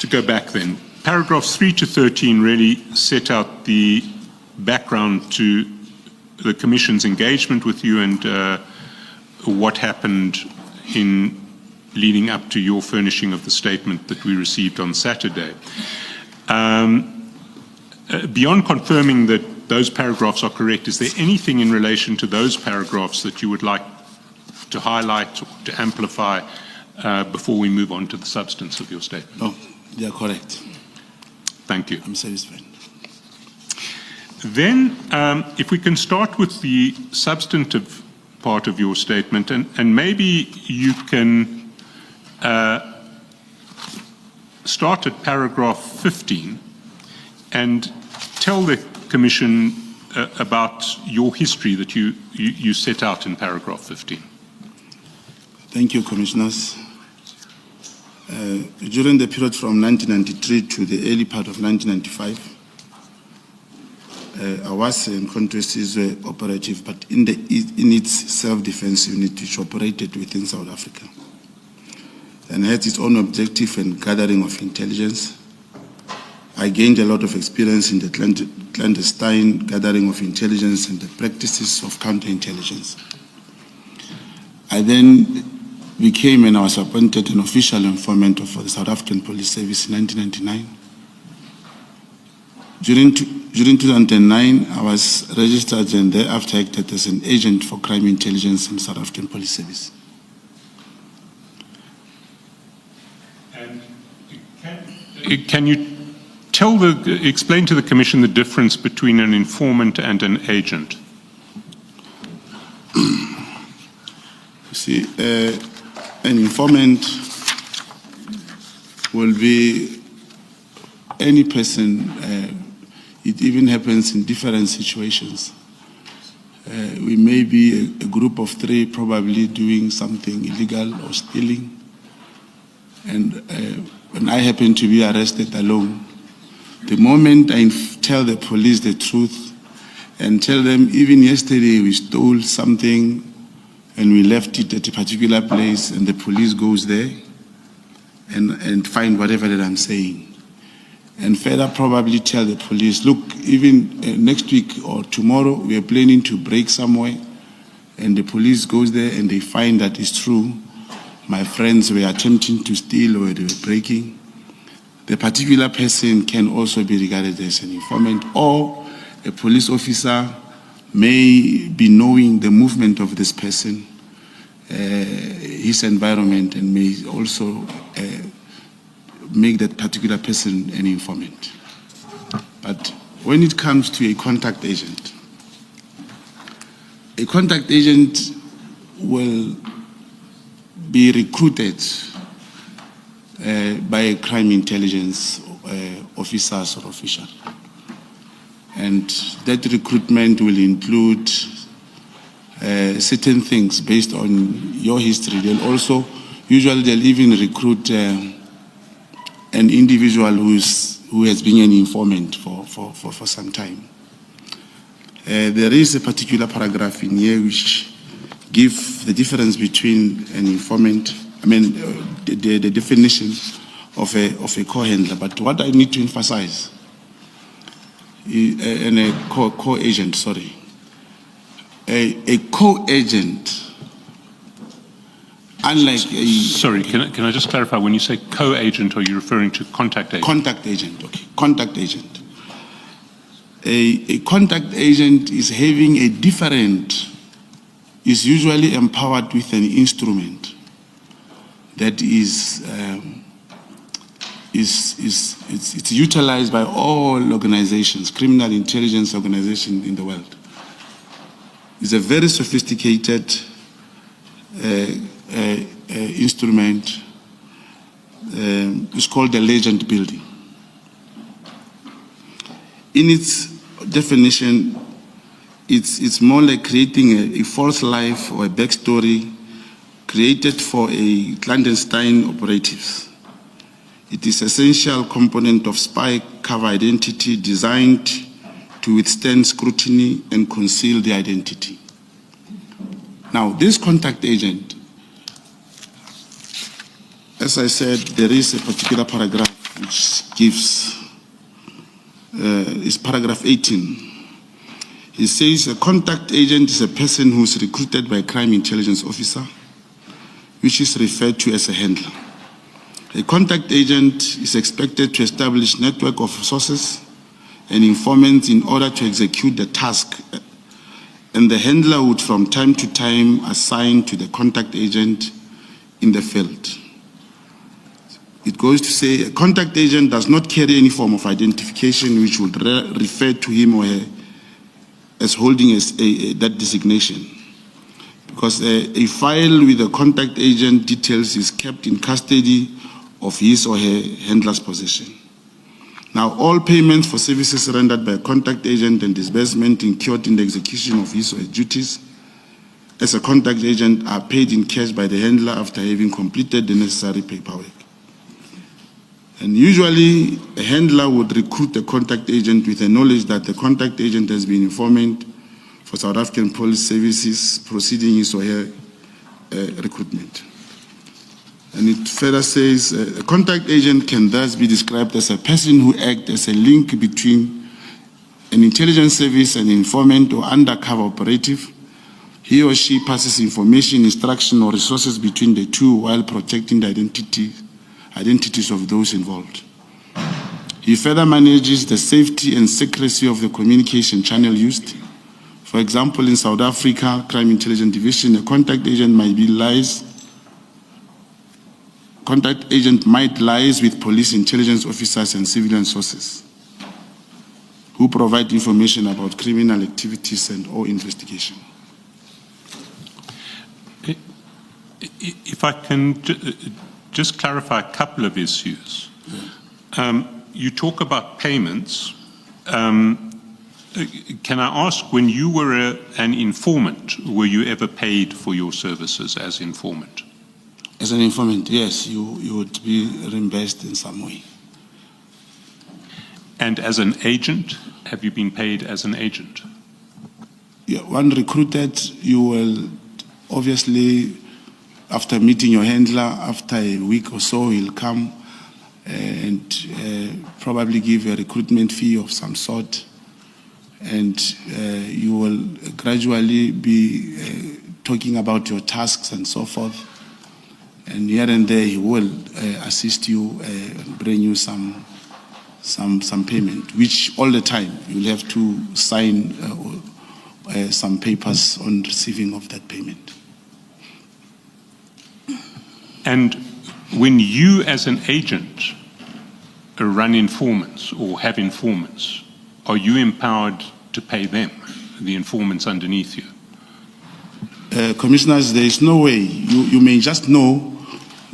go back then. Paragraphs 3 to 13 really set out the background to the Commission's engagement with you and what happened in leading up to your furnishing of the statement that we received on Saturday. Beyond confirming that those paragraphs are correct, is there anything in relation to those paragraphs that you would like to highlight or to amplify before we move on to the substance of your statement? No, they are correct. Thank you. I'm satisfied. Then, if we can start with the substantive part of your statement, and maybe you can start at paragraph 15 and tell the Commission about your history that you set out in paragraph 15. Thank you, Commissioners. During the period from 1993 to the early part of 1995, I was in Cinematography operative, but in its self-defense unit, which operated within South Africa, and had its own objective and gathering of intelligence. I gained a lot of experience in the clandestine gathering of intelligence and the practices of counterintelligence. I then became, and I was appointed an official informant for the South African Police Service in 1999. During 2009, I was registered and thereafter acted as an agent for crime intelligence in the South African Police Service. And can you explain to the Commission the difference between an informant and an agent? You see, an informant will be any person. It even happens in different situations. We may be a group of 3 probably doing something illegal or stealing. And when I happen to be arrested alone, the moment I tell the police the truth and tell them, even yesterday we stole something and we left it at a particular place, and the police goes there and find whatever that I'm saying. And further probably tell the police, look, even next week or tomorrow, we are planning to break somewhere, and the police goes there and they find that it's true. My friends were attempting to steal or they were breaking. The particular person can also be regarded as an informant, or a police officer may be knowing the movement of this person, his environment, and may also make that particular person an informant. But when it comes to a contact agent will be recruited by a crime intelligence officers or official. And that recruitment will include certain things based on your history. They'll also, usually they'll even recruit an individual who has been an informant for some time. There is a particular paragraph in here which gives the difference between an informant, the definition of a co-handler. But what I need to emphasize, and a co-agent, sorry. A co-agent, unlike a... Sorry, can I just clarify, when you say co-agent, are you referring to contact agent? Contact agent, okay, contact agent. A contact agent is having a different, is usually empowered with an instrument that it's utilized by all organizations, criminal intelligence organizations in the world. It's a very sophisticated instrument. It's called the legend building. In its definition, it's more like creating a false life or a backstory created for a clandestine operatives. It is an essential component of spy cover identity designed to withstand scrutiny and conceal the identity. Now, this contact agent, as I said, there is a particular paragraph which gives, is paragraph 18. It says a contact agent is a person who is recruited by a crime intelligence officer, which is referred to as a handler. A contact agent is expected to establish a network of sources and informants in order to execute the task, and the handler would from time to time assign to the contact agent in the field. It goes to say a contact agent does not carry any form of identification which would refer to him or her as holding that designation, because a file with the contact agent details is kept in custody of his or her handler's possession. Now, all payments for services rendered by a contact agent and disbursement incurred in the execution of his or her duties as a contact agent are paid in cash by the handler after having completed the necessary paperwork. And usually, a handler would recruit a contact agent with the knowledge that the contact agent has been informant for South African police services proceeding his or her recruitment. And it further says, a contact agent can thus be described as a person who acts as a link between an intelligence service and informant or undercover operative. He or she passes information, instruction, or resources between the two while protecting the identities of those involved. He further manages the safety and secrecy of the communication channel used. For example, in South Africa, Crime Intelligence Division, a contact agent might liaise with police intelligence officers and civilian sources who provide information about criminal activities and or investigation. If I can just clarify a couple of issues. You talk about payments. Can I ask, when you were an informant, were you ever paid for your services as informant? As an informant, yes, you would be reimbursed in some way. And as an agent, have you been paid as an agent? Yeah, when recruited, you will obviously, after meeting your handler, after a week or so, he'll come and probably give a recruitment fee of some sort. And you will gradually be talking about your tasks and so forth. And here and there, he will assist you and bring you some payment, which all the time you'll have to sign some papers on receiving of that payment. And when you as an agent run informants or have informants, are you empowered to pay them, the informants underneath you? Commissioners, there is no way. You may just know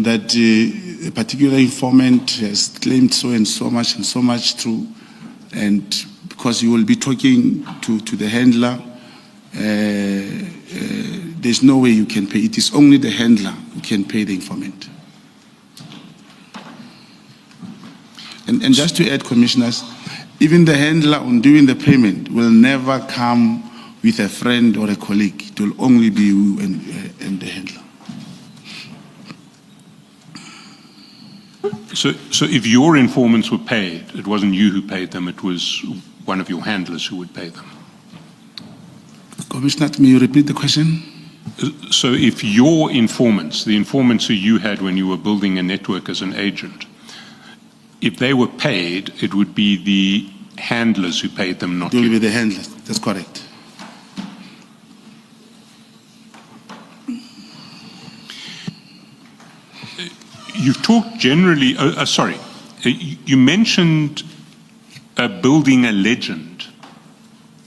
that a particular informant has claimed so and so much true, and because you will be talking to the handler, there's no way you can pay. It is only the handler who can pay the informant. And just to add, Commissioners, even the handler on doing the payment will never come with a friend or a colleague. It will only be you and the handler. So if your informants were paid, it wasn't you who paid them, it was one of your handlers who would pay them? Commissioner, may you repeat the question? So if your informants, the informants who you had when you were building a network as an agent, if they were paid, it would be the handlers who paid them, not you? It will be the handlers, that's correct. You've talked generally, you mentioned building a legend.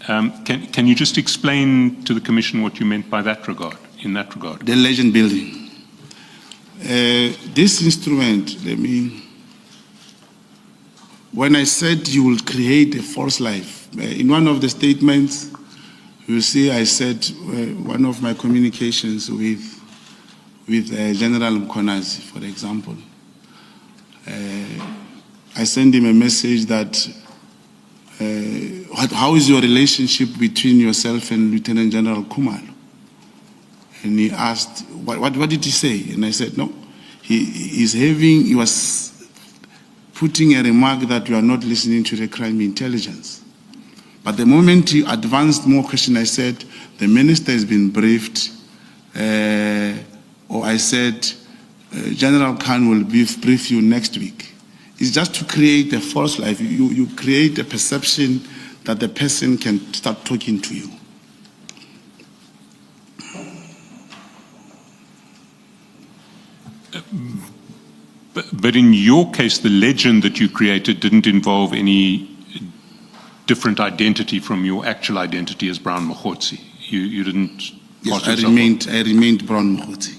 Can you just explain to the Commission what you meant by that regard, in that regard? The legend building. This instrument, when I said you will create a false life, in one of the statements, you see I said one of my communications with General Mkhwanazi, for example, I sent him a message that how is your relationship between yourself and Lieutenant General Khumalo? And he asked, what did he say? And I said, no, he was putting a remark that you are not listening to the crime intelligence. But the moment you advanced more question, I said, the minister has been briefed, or I said, General Khan will brief you next week. It's just to create a false life. You create a perception that the person can start talking to you. But in your case, the legend that you created didn't involve any different identity from your actual identity as Brown Mogotsi. You didn't. Yes, I remained Brown Mogotsi.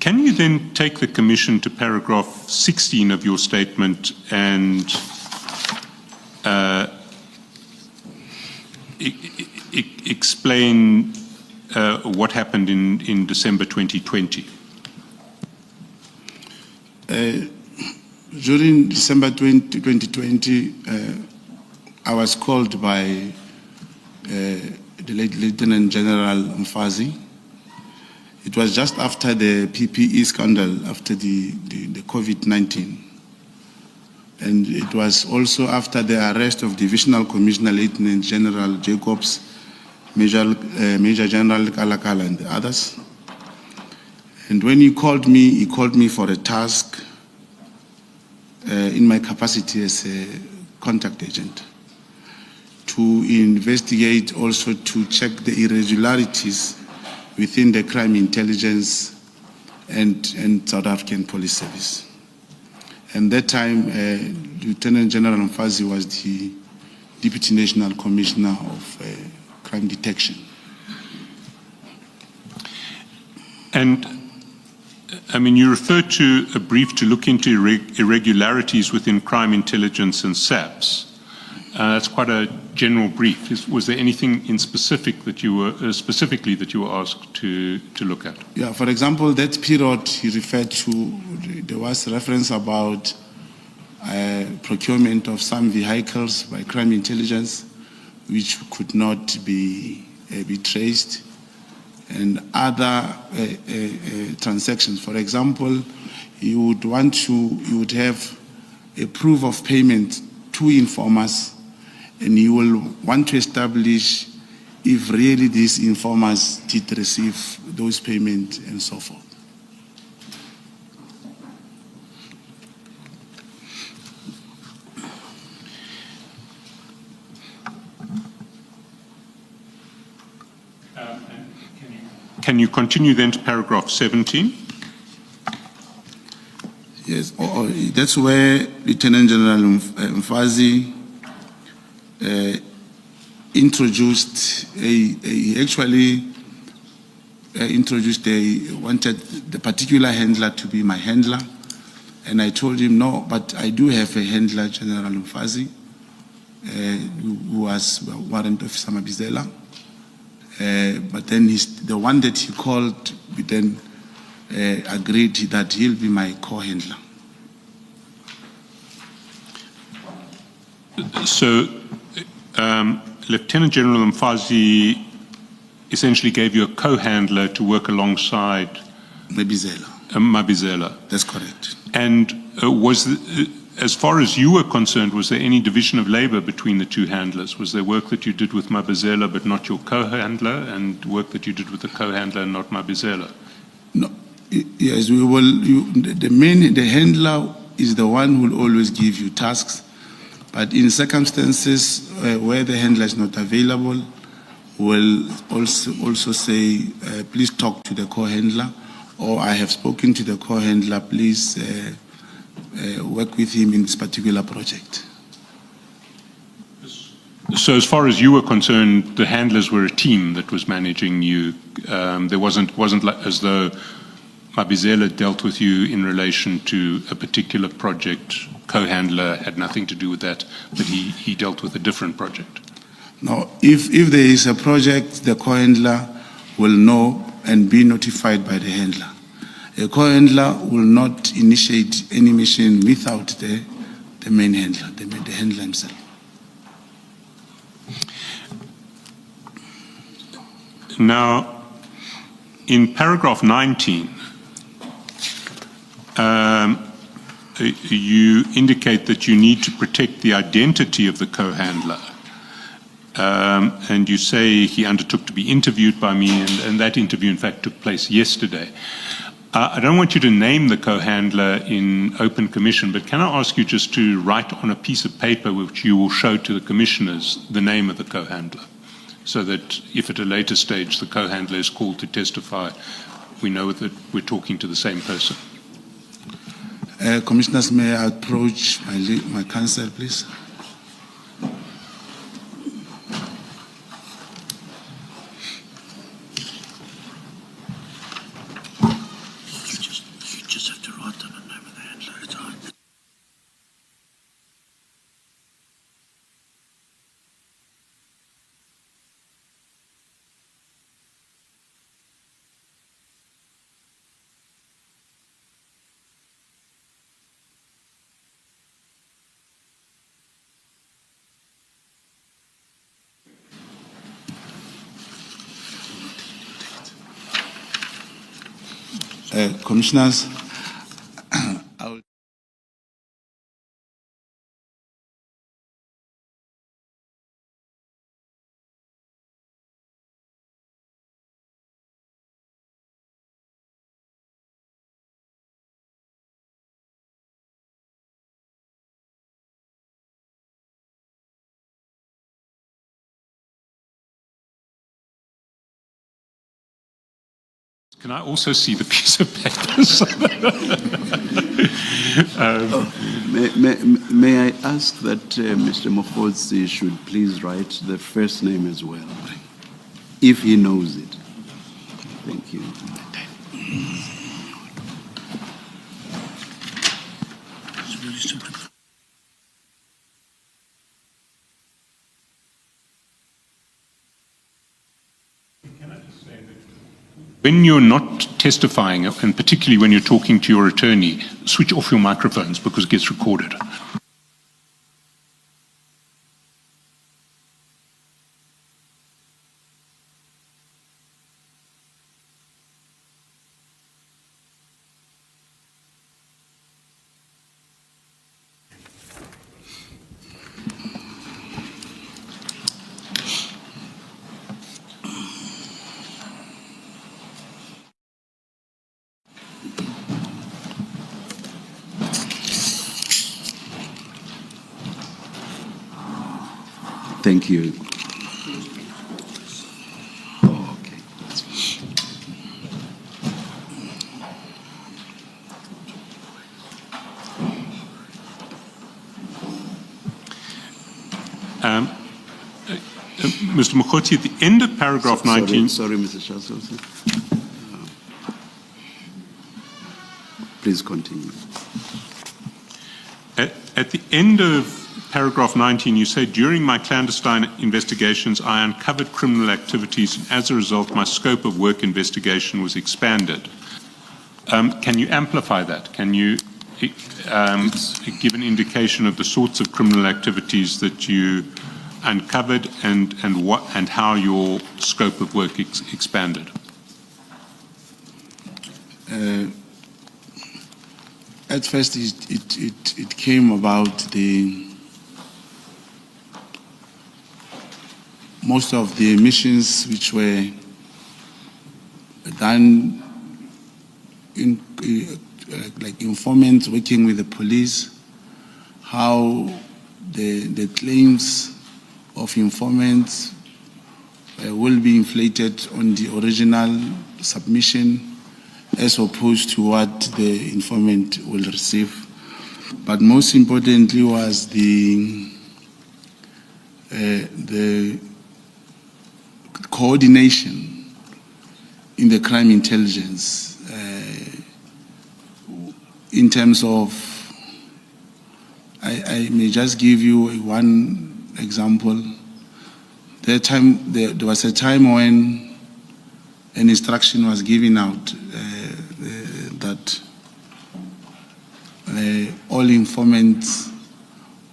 Can you then take the commission to paragraph 16 of your statement and explain what happened in December 2020? During December 2020, I was called by the late Lieutenant General Mkhwanazi. It was just after the PPE scandal, after the COVID-19. And it was also after the arrest of Divisional Commissioner Lieutenant General Jacobs, Major General Kalakala and the others. And when he called me for a task in my capacity as a contact agent to investigate, also to check the irregularities within the crime intelligence and South African Police Service. And that time, Lieutenant General Mkhwanazi was the Deputy National Commissioner of Crime Detection. And, I mean, you referred to a brief to look into irregularities within crime intelligence and SAPS. That's quite a general brief. Was there anything in specific that you were specifically that you were asked to look at? Yeah, for example, that period he referred to, there was reference about procurement of some vehicles by crime intelligence, which could not be traced, and other transactions. For example, you would have a proof of payment to informers, and you will want to establish if really these informers did receive those payments and so forth. Can you continue then to paragraph 17? Yes, that's where Lieutenant General Mkhwanazi introduced wanted the particular handler to be my handler, and I told him no, but I do have a handler, General Mkhwanazi, who was Warrant Officer Mabizela. But then the one that he called, we then agreed that he'll be my co-handler. So, Lieutenant General Mkhwanazi essentially gave you a co-handler to work alongside Mabizela. That's correct. And as far as you were concerned, was there any division of labor between the two handlers? Was there work that you did with Mabizela but not your co-handler, and work that you did with the co-handler and not Mabizela? No. Yes, we will. The handler is the one who will always give you tasks, but in circumstances where the handler is not available, will also say, please talk to the co-handler, or I have spoken to the co-handler, please work with him in this particular project. So as far as you were concerned, the handlers were a team that was managing you. There wasn't like as though Mabizela dealt with you in relation to a particular project. Co-handler had nothing to do with that, but he dealt with a different project. No, if there is a project, the co-handler will know and be notified by the handler. A co-handler will not initiate any mission without the main handler, the handler himself. Now, in paragraph 19, you indicate that you need to protect the identity of the co-handler. And you say he undertook to be interviewed by me, and that interview, in fact, took place yesterday. I don't want you to name the co-handler in open commission, but can I ask you just to write on a piece of paper which you will show to the commissioners the name of the co-handler, so that if at a later stage the co-handler is called to testify, we know that we're talking to the same person. Commissioners, may I approach my counsel, please? Commissioners, Can I also see the piece of paper? May I ask that Mr. Mogotsi should please write the first name as well, if he knows it. Thank you. When you're not testifying, and particularly when you're talking to your attorney, switch off your microphones because it gets recorded. Thank you. Oh, okay. Mr. Mogotsi, at the end of paragraph 19... Sorry, Mr. Chancellor. Please continue. At the end of paragraph 19, you say, during my clandestine investigations, I uncovered criminal activities, and as a result, my scope of work investigation was expanded. Can you amplify that? Can you give an indication of the sorts of criminal activities that you uncovered and how your scope of work expanded? At first, it came about most of the missions which were done like informants working with the police, how the claims of informants will be inflated on the original submission as opposed to what the informant will receive. But most importantly was the coordination in the crime intelligence in terms of, I may just give you one example. There was a time when an instruction was given out that all informants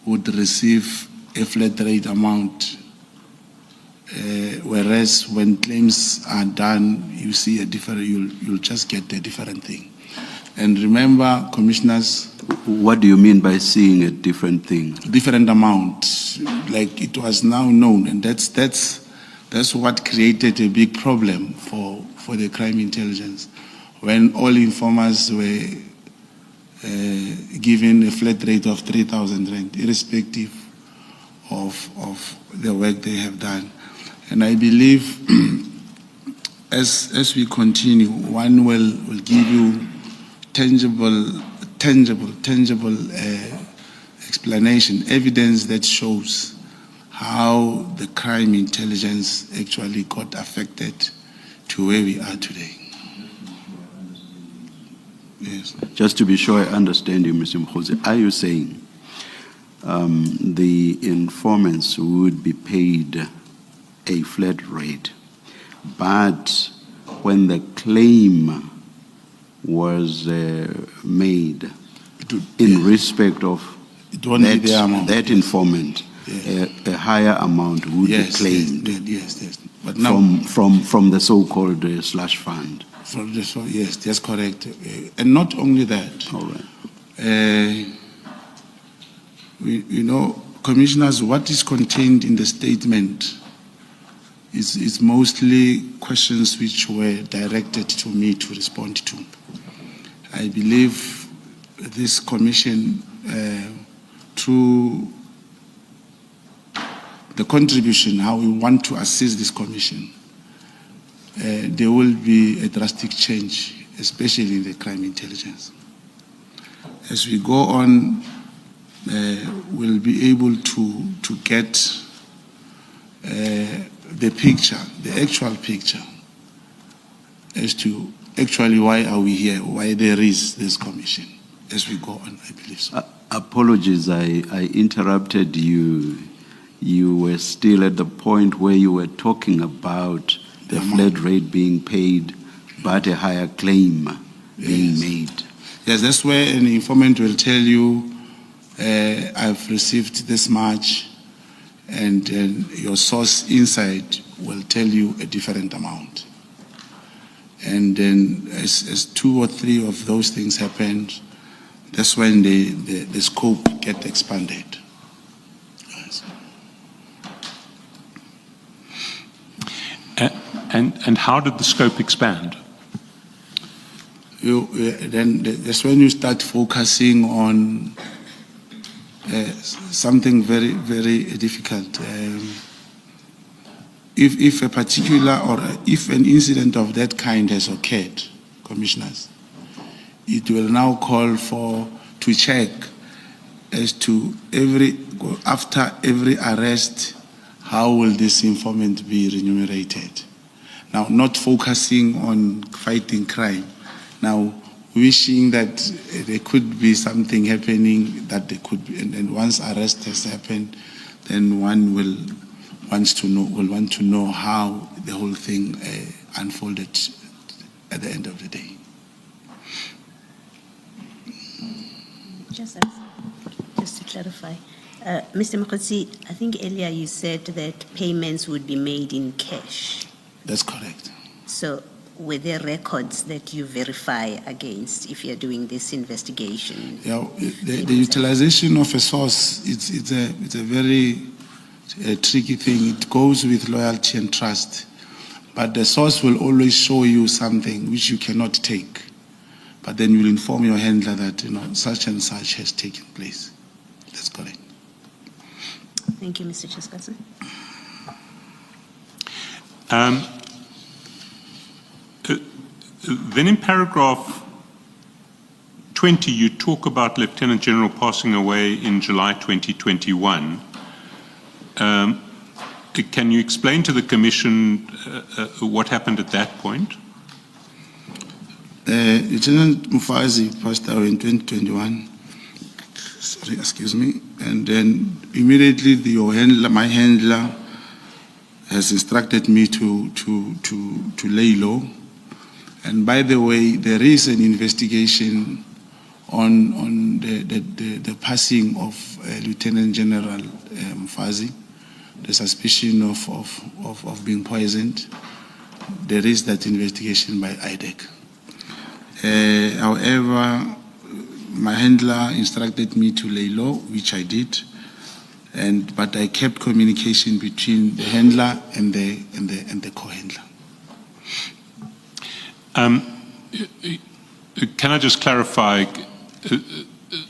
would receive a flat rate amount, whereas when claims are done, you see a different. You'll just get a different thing. And remember, commissioners, What do you mean by seeing a different thing? Different amount, like it was now known, and that's what created a big problem for the crime intelligence, when all informers were given a flat rate of 3,000 rand, irrespective of the work they have done. And I believe as we continue, one will give you tangible explanation, evidence that shows how the crime intelligence actually got affected to where we are today. Yes. Just to be sure I understand you, Mr. Mogotsi, are you saying the informants would be paid a flat rate, but when the claim was made in respect of that informant, a higher amount would be claimed yes. But now, from the so-called slush fund? Yes, that's correct. And not only that. All right. You know, commissioners, what is contained in the statement is mostly questions which were directed to me to respond to. I believe this commission, through the contribution, how we want to assist this commission, there will be a drastic change, especially in the crime intelligence. As we go on, we'll be able to get the picture, the actual picture, as to actually why are we here, why there is this commission, as we go on, I believe so. Apologies, I interrupted you. You were still at the point where you were talking about the flat rate being paid, but a higher claim being made. Yes, that's where an informant will tell you, I've received this much, and your source inside will tell you a different amount. And then as 2 or 3 of those things happened, that's when the scope gets expanded. Yes. And how did the scope expand? Then that's when you start focusing on something very, very difficult. If a particular or if an incident of that kind has occurred, commissioners, it will now call to check as to after every arrest, how will this informant be remunerated? Now, not focusing on fighting crime. Now, wishing that there could be something happening that there could be, and once arrest has happened, then one will want to know how the whole thing unfolded at the end of the day. Just to clarify, Mr. Mogotsi, I think earlier you said that payments would be made in cash. That's correct. So were there records that you verify against if you're doing this investigation? Yeah, the utilization of a source, it's a very tricky thing. It goes with loyalty and trust. But the source will always show you something which you cannot take. But then you'll inform your handler that, such and such has taken place. That's correct. Thank you, Mr. Cikizwa. Then in paragraph 20, you talk about Lieutenant General passing away in July 2021. Can you explain to the Commission what happened at that point? Lieutenant Mkhwanazi passed away in 2021. Sorry, excuse me. And then immediately my handler has instructed me to lay low. And by the way, there is an investigation on the passing of Lieutenant General Mkhwanazi, the suspicion of being poisoned. There is that investigation by IDEC. However, my handler instructed me to lay low, which I did, but I kept communication between the handler and the co-handler. Can I just clarify?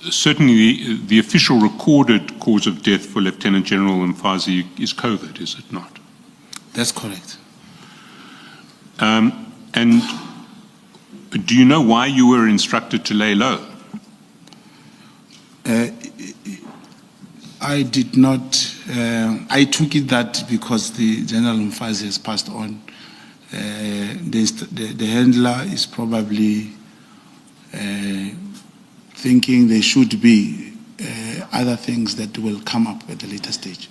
Certainly, the official recorded cause of death for Lieutenant General Mkhwanazi is COVID, is it not? That's correct. And do you know why you were instructed to lay low? I did not. I took it that because the General Mkhwanazi has passed on, the handler is probably thinking there should be other things that will come up at a later stage.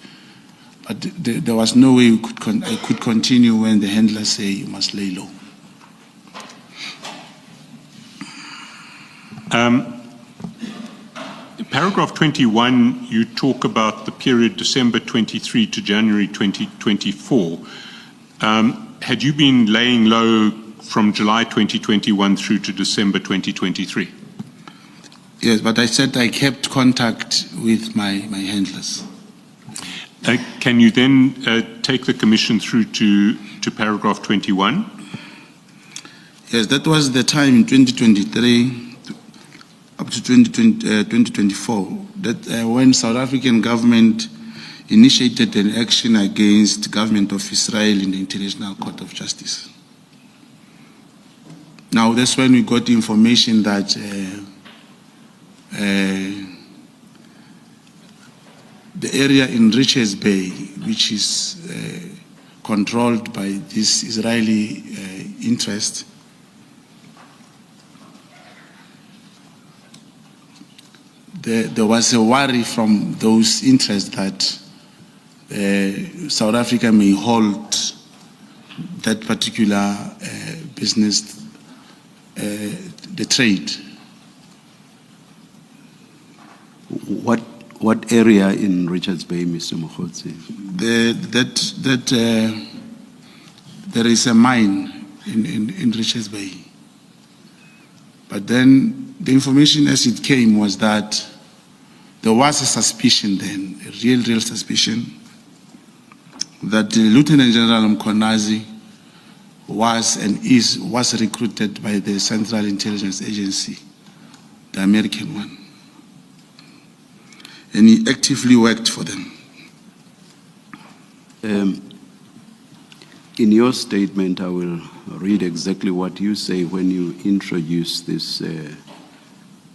But there was no way I could continue when the handler say you must lay low. Paragraph 21, you talk about the period December 23 to January 2024. Had you been laying low from July 2021 through to December 2023? Yes, but I said I kept contact with my handlers. Can you then take the commission through to paragraph 21? Yes, that was the time in 2023 up to 2024 that when South African government initiated an action against the government of Israel in the International Court of Justice. Now that's when we got information that the area in Richards Bay, which is controlled by this Israeli interest, there was a worry from those interests that South Africa may hold that particular business, the trade. What area in Richards Bay, Mr. Mogotsi? There is a mine in Richards Bay. But then the information as it came was that there was a suspicion then, a real suspicion, that Lieutenant General Mkhwanazi was recruited by the Central Intelligence Agency, the American one. And he actively worked for them. In your statement, I will read exactly what you say when you introduce this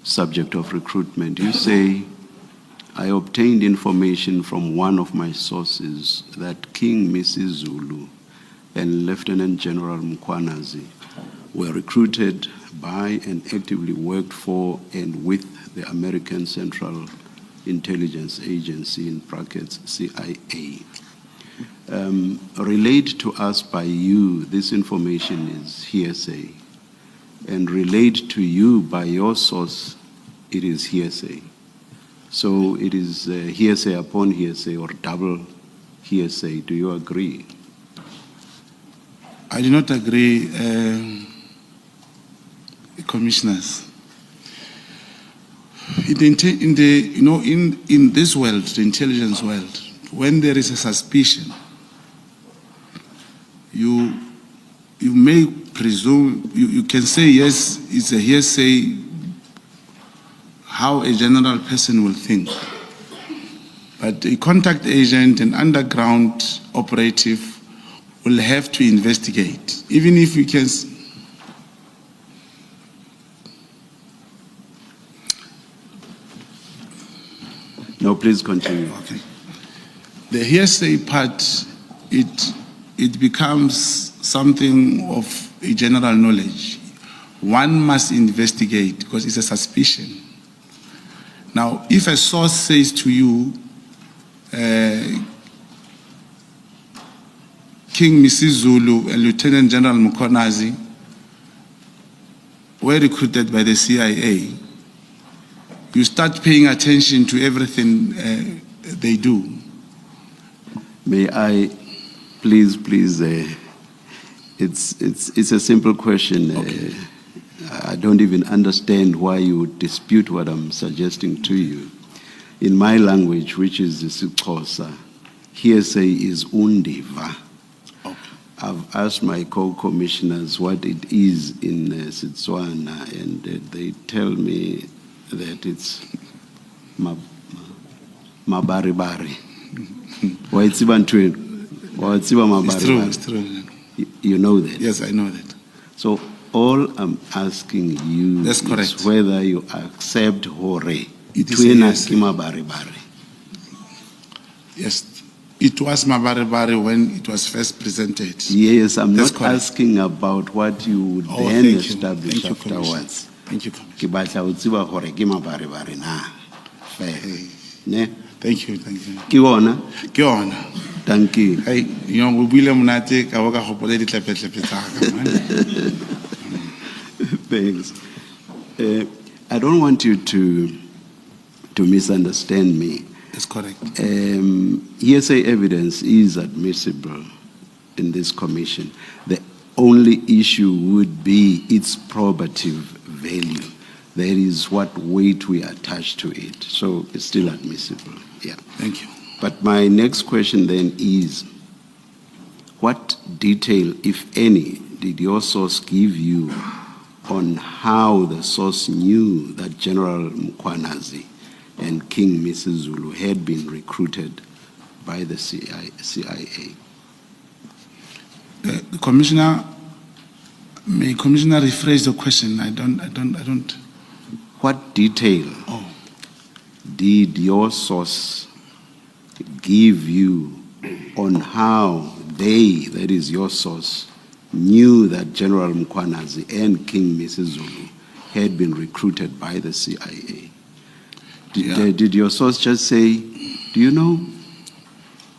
subject of recruitment. You say, I obtained information from one of my sources that King Mrs. Zulu and Lieutenant General Mkhwanazi were recruited by and actively worked for and with the American Central Intelligence Agency, in brackets CIA. Relayed to us by you, this information is hearsay, and relayed to you by your source, it is hearsay. So it is hearsay upon hearsay or double hearsay. Do you agree? I do not agree, commissioners. In this world, the intelligence world, when there is a suspicion, you may presume, you can say yes, it's a hearsay, how a general person will think. But a contact agent, an underground operative, will have to investigate, even if we can. No, please continue. Okay. The hearsay part, it becomes something of a general knowledge. One must investigate because it's a suspicion. Now, if a source says to you, King Mrs. Zulu and Lieutenant General Mkhwanazi were recruited by the CIA, you start paying attention to everything they do. May I, please, it's a simple question. Okay. I don't even understand why you would dispute what I'm suggesting to you. In my language, which is isiXhosa, hearsay is undiva. I've asked my co-commissioners what it is in Setswana, and they tell me that it's mabaribari. It's true, it's true. You know that? Yes, I know that. So all I'm asking you That's is correct. whether you accept hore. It is Twina yes. ki mabaribari. Yes, it was Mabaribari when it was first presented. Yes, I'm That's not correct. asking about what you would Oh, then thank you. establish Thank you, Commissioner. afterwards. Thank you, Commissioner. Ke batla ho tseba hore ke mabaribari na. Fair. Ne? Thank you, thank you. Ke bona? Ke yona. Thank you. Hey, yo go buile monate ka bo ka gopole ditlepetle tsa ka man. Thanks. I don't want you to misunderstand me. That's correct. Hearsay evidence is admissible in this commission. The only issue would be its probative value. That is what weight we attach to it. So it's still admissible. Yeah. Thank you. But my next question then is, what detail, if any, did your source give you on how the source knew that General Mkhwanazi and King Mrs. Zulu had been recruited by the CIA? The Commissioner, may Commissioner rephrase the question? I don't. What detail Oh, did your source give you on how they, that is your source, knew that General Mkhwanazi and King Mrs. Zulu had been recruited by the CIA? Did your source just say, do you know,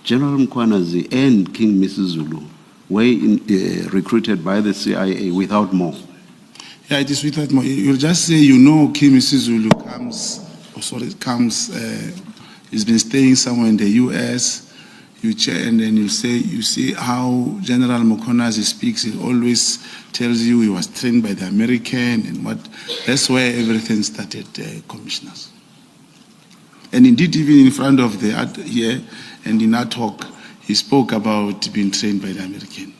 General Mkhwanazi and King Mrs. Zulu were recruited by the CIA without more? yeah, it is without more. You just say you know King Mrs. Zulu he's been staying somewhere in the US. You check and then you see how General Mkhwanazi speaks. He always tells you he was trained by the American and what. That's where everything started, commissioners. And indeed, even in front of the here and in our talk, he spoke about being trained by the American.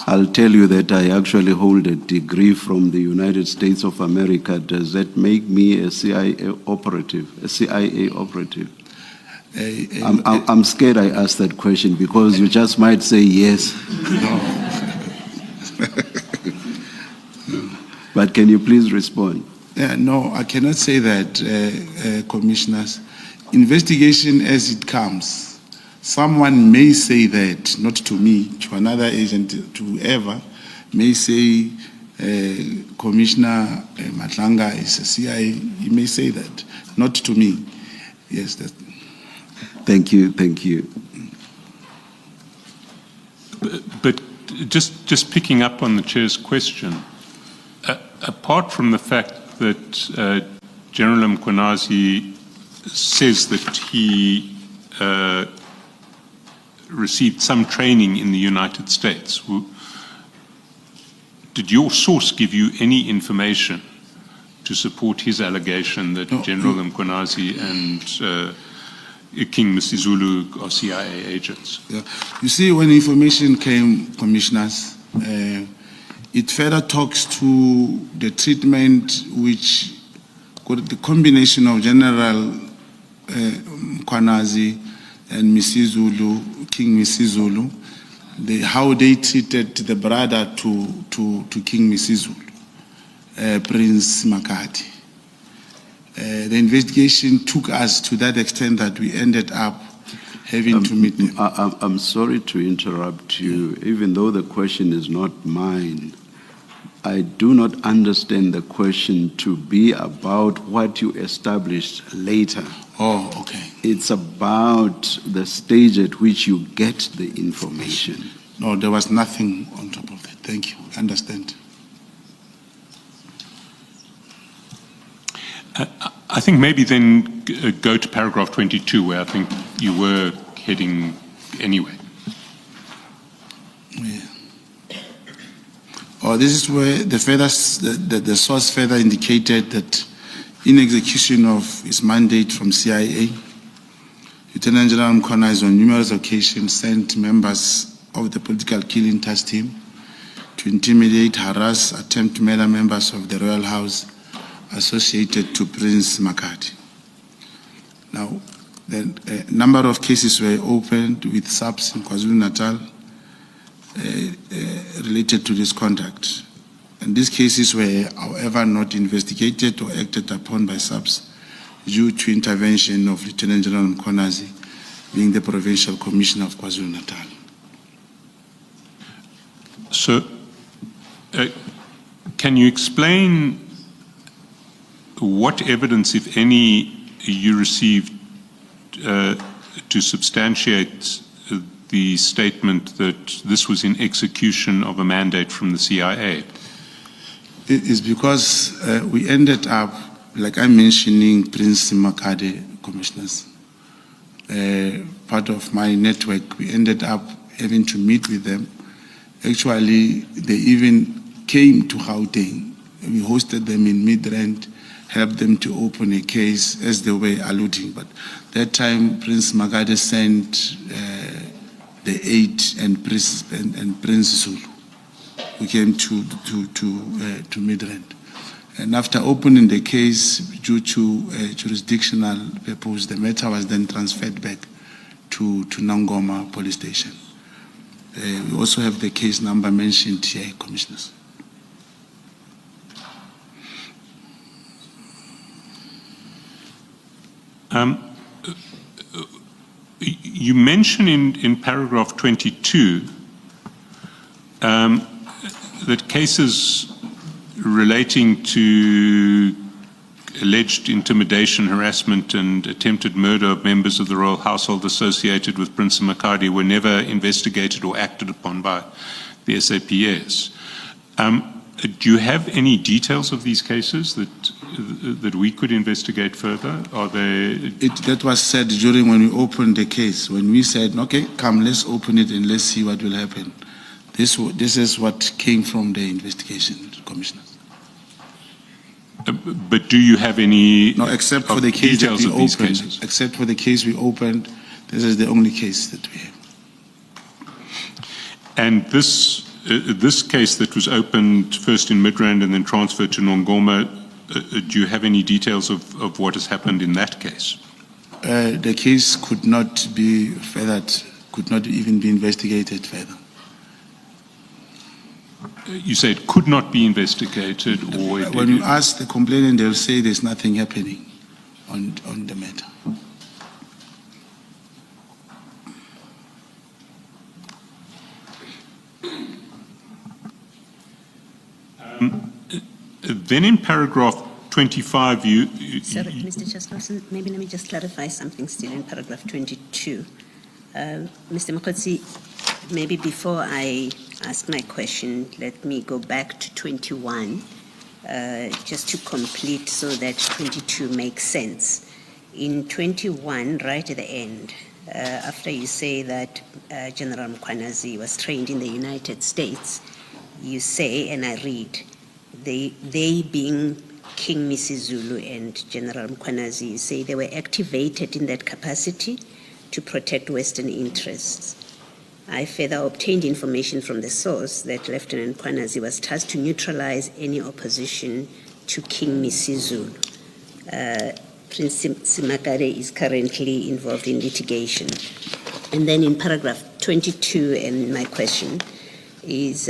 I'll tell you that I actually hold a degree from the United States of America. Does that make me a CIA operative? I'm scared I asked that question because you just might say yes. But can you please respond? Yeah, no, I cannot say that, commissioners. Investigation as it comes. Someone may say that, not to me, to another agent, to whoever, may say Commissioner MADLANGA is a CIA. He may say that, not to me. Yes, that. Thank you, thank you. But just picking up on the chair's question, apart from the fact that General Mkhwanazi says that he received some training in the United States, did your source give you any information to support his allegation that General Mkhwanazi and King Msizulu are CIA agents? Yeah. You see, when information came, commissioners, it further talks to the treatment which the combination of General Mkhwanazi and Msizulu, King Msizulu, how they treated the brother to King Msizulu, Prince Makati. The investigation took us to that extent that we ended up having to meet them. I'm sorry to interrupt you, even though the question is not mine. I do not understand the question to be about what you established later. Oh, okay. It's about the stage at which you get the information. No, there was nothing on top of that. Thank you. Understand. I think maybe then go to paragraph 22, where I think you were heading anyway. Yeah. Or this is where the source further indicated that in execution of his mandate from CIA, Lieutenant General Mkhwanazi on numerous occasions sent members of the political killing task team to intimidate, harass, attempt to murder members of the royal house associated to Prince Makati. Now, a number of cases were opened with subs in KwaZulu-Natal related to this conduct. And these cases were, however, not investigated or acted upon by subs due to intervention of Lieutenant General Mkhwanazi, being the Provincial Commissioner of KwaZulu-Natal. So, can you explain what evidence, if any, you received to substantiate the statement that this was in execution of a mandate from the CIA? It is because we ended up, like I'm mentioning, Prince Makade commissioners. Part of my network, we ended up having to meet with them. Actually, they even came to Gauteng. We hosted them in Midrand, helped them to open a case as they were alluding. But that time, Prince Makade sent the aide and Prince Zulu, who came to Midrand. And after opening the case, due to jurisdictional purpose, the matter was then transferred back to Nangoma police station. We also have the case number mentioned here, Commissioners. You mention in paragraph 22 that cases relating to alleged intimidation, harassment, and attempted murder of members of the royal household associated with Prince Makadi were never investigated or acted upon by the SAPS. Do you have any details of these cases that we could investigate further? Are they? That was said during when we opened the case. When we said, okay, come, let's open it and let's see what will happen. This is what came from the investigation, Commissioners. But do you have any? No, except for the case that we opened. Cases? Except for the case we opened, this is the only case that we have. And this case that was opened first in Midrand and then transferred to Nongoma, do you have any details of what has happened in that case? The case could not be furthered, could not even be investigated further. You say it could not be investigated, or when you ask the complainant, they'll say there's nothing happening on the matter. Then in paragraph 25, you Sorry, Mr. Chairperson, maybe let me just clarify something still in paragraph 22. Mr. Mogotsi, maybe before I ask my question, let me go back to 21, just to complete so that 22 makes sense. In 21, right at the end, after you say that General Mkhwanazi was trained in the United States, you say, and I read, they being King Misizulu and General Mkhwanazi, you say they were activated in that capacity to protect Western interests. I further obtained information from the source that Lieutenant Mkhwanazi was tasked to neutralize any opposition to King Misizulu. Prince Simakade is currently involved in litigation. And then in paragraph 22, and my question is,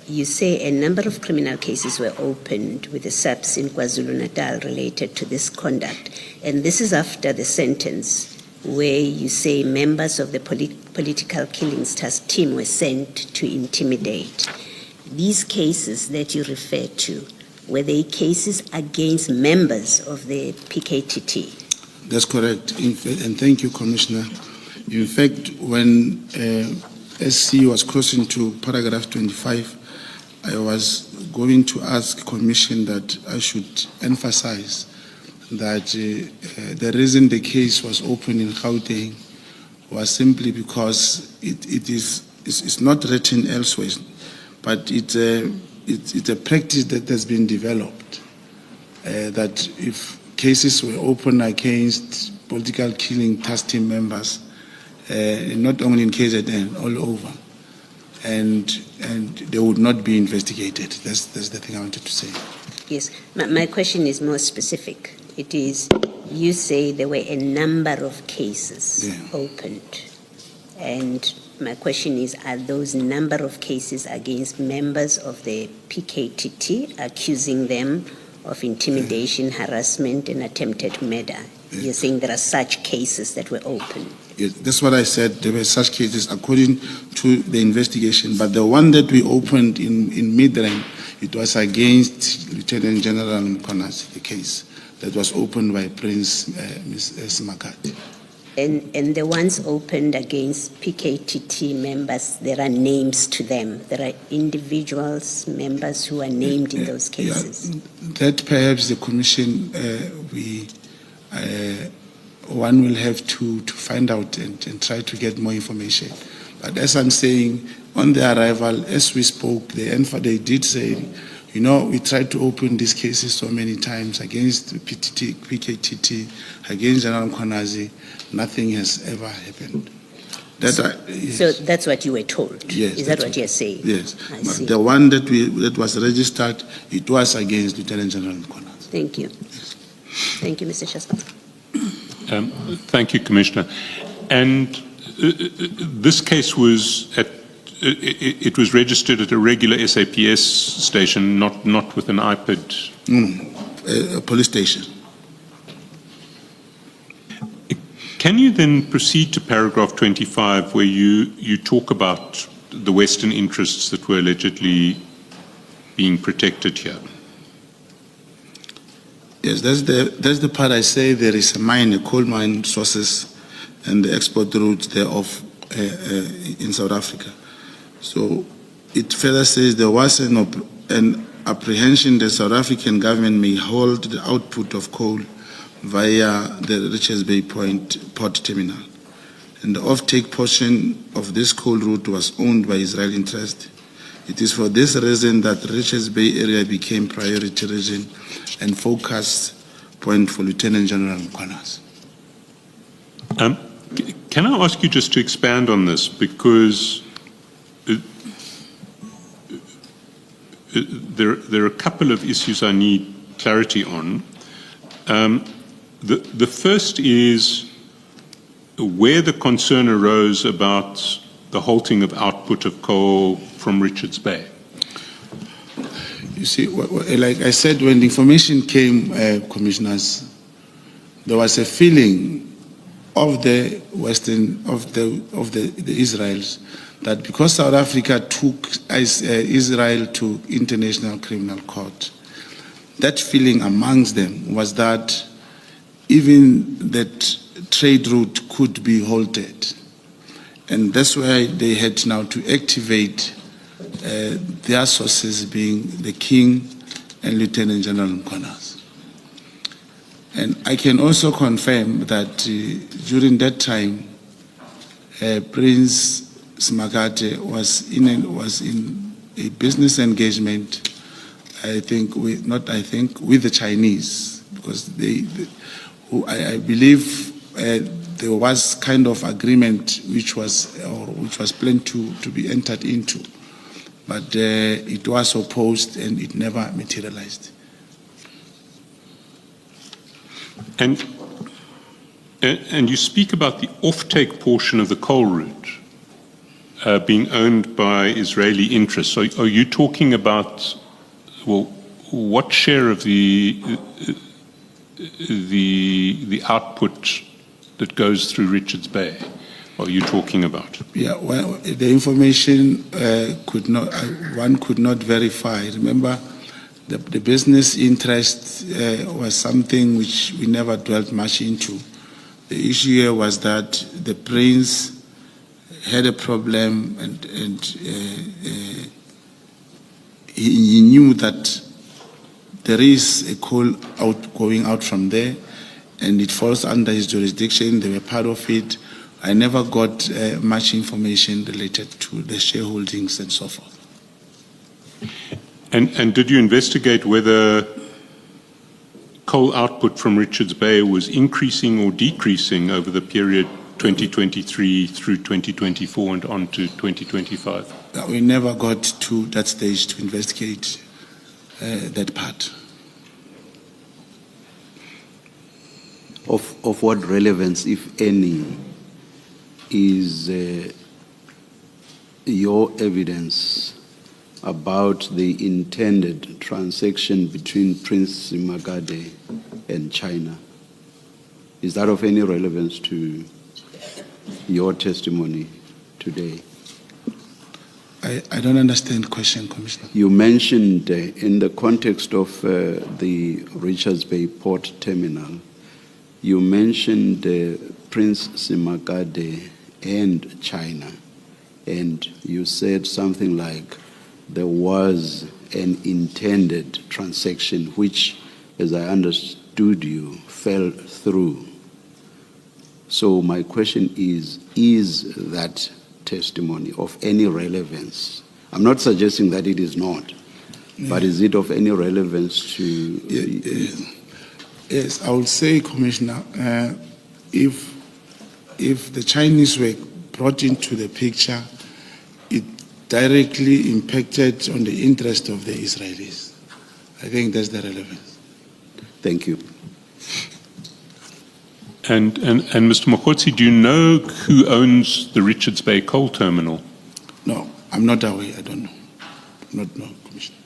you say a number of criminal cases were opened with the SAPS in KwaZulu-Natal related to this conduct. And this is after the sentence where you say members of the political killings task team were sent to intimidate. These cases that you refer to, were they cases against members of the PKTT? That's correct. And thank you, Commissioner. In fact, when SC was crossing to paragraph 25, I was going to ask Commission that I should emphasize that the reason the case was opened in Gauteng was simply because it's not written elsewhere, but it's a practice that has been developed, that if cases were opened against political killing task team members, not only in KZN, all over, and they would not be investigated. That's the thing I wanted to say. Yes, my question is more specific. It is, you say there were a number of cases opened, and my question is, are those number of cases against members of the PKTT, accusing them of intimidation, harassment, and attempted murder? You're saying there are such cases that were opened? Yes, that's what I said. There were such cases according to the investigation. But the one that we opened in Midrand, it was against Lieutenant General Mkhwanazi, the case that was opened by Prince Ms. Makati. And the ones opened against PKTT members, there are names to them. There are individuals, members who are named in those cases. Yeah, that perhaps the commission, one will have to find out and try to get more information. But as I'm saying, on the arrival, as we spoke, they did say, you know, we tried to open these cases so many times against PKTT, against General Mkhwanazi. Nothing has ever happened. Yes. So that's what you were told? Yes. Is that what you're saying? Yes. I But see. the one that was registered, it was against Lieutenant General Mkhwanazi. Thank you. Thank you, Mr. Shaspa. Thank you, Commissioner. And this case was it was registered at a regular SAPS station, not with an iPad? A police station. Can you then proceed to paragraph 25, where you talk about the Western interests that were allegedly being protected here? Yes, that's the part I say there is a mine, a coal mine sources, and the export routes thereof in South Africa. So it further says there was an apprehension that South African government may hold the output of coal via the Richards Bay port terminal. And the off-take portion of this coal route was owned by Israeli interest. It is for this reason that Richards Bay area became priority region and focus point for Lieutenant General Mkhwanazi. Can I ask you just to expand on this, because there are a couple of issues I need clarity on. The first is where the concern arose about the halting of output of coal from Richards Bay. You see, like I said, when the information came, commissioners, there was a feeling of the Israelis that because South Africa took Israel to International Criminal Court, that feeling amongst them was that even that trade route could be halted. And that's why they had now to activate their sources being the King and Lieutenant General Mkhwanazi. And I can also confirm that during that time, Prince Smakate was in a business engagement, with the Chinese, because I believe there was kind of agreement which was planned to be entered into, but it was opposed and it never materialized. And you speak about the off-take portion of the coal route being owned by Israeli interests. So are you talking about, well, what share of the output that goes through Richards Bay are you talking about? Yeah, well, the information one could not verify. Remember, the business interest was something which we never dwelt much into. The issue here was that the prince had a problem, and he knew that there is a coal going out from there, and it falls under his jurisdiction. They were part of it. I never got much information related to the shareholdings and so forth. And did you investigate whether coal output from Richards Bay was increasing or decreasing over the period 2023 through 2024 and on to 2025? We never got to that stage to investigate that part. Of what relevance, if any, is your evidence about the intended transaction between Prince Magade and China? Is that of any relevance to your testimony today? I don't understand the question, Commissioner. You mentioned in the context of the Richards Bay Port Terminal, you mentioned Prince Magade and China, and you said something like there was an intended transaction which, as I understood you, fell through. So my question is that testimony of any relevance? I'm not suggesting that it is not, but is it of any relevance to... Yes, I would say, Commissioner, if the Chinese were brought into the picture, it directly impacted on the interest of the Israelis. I think that's the relevance. Thank you. And Mr. Mogotsi, do you know who owns the Richards Bay coal terminal? No, I'm not aware. I don't know. No, Commissioner.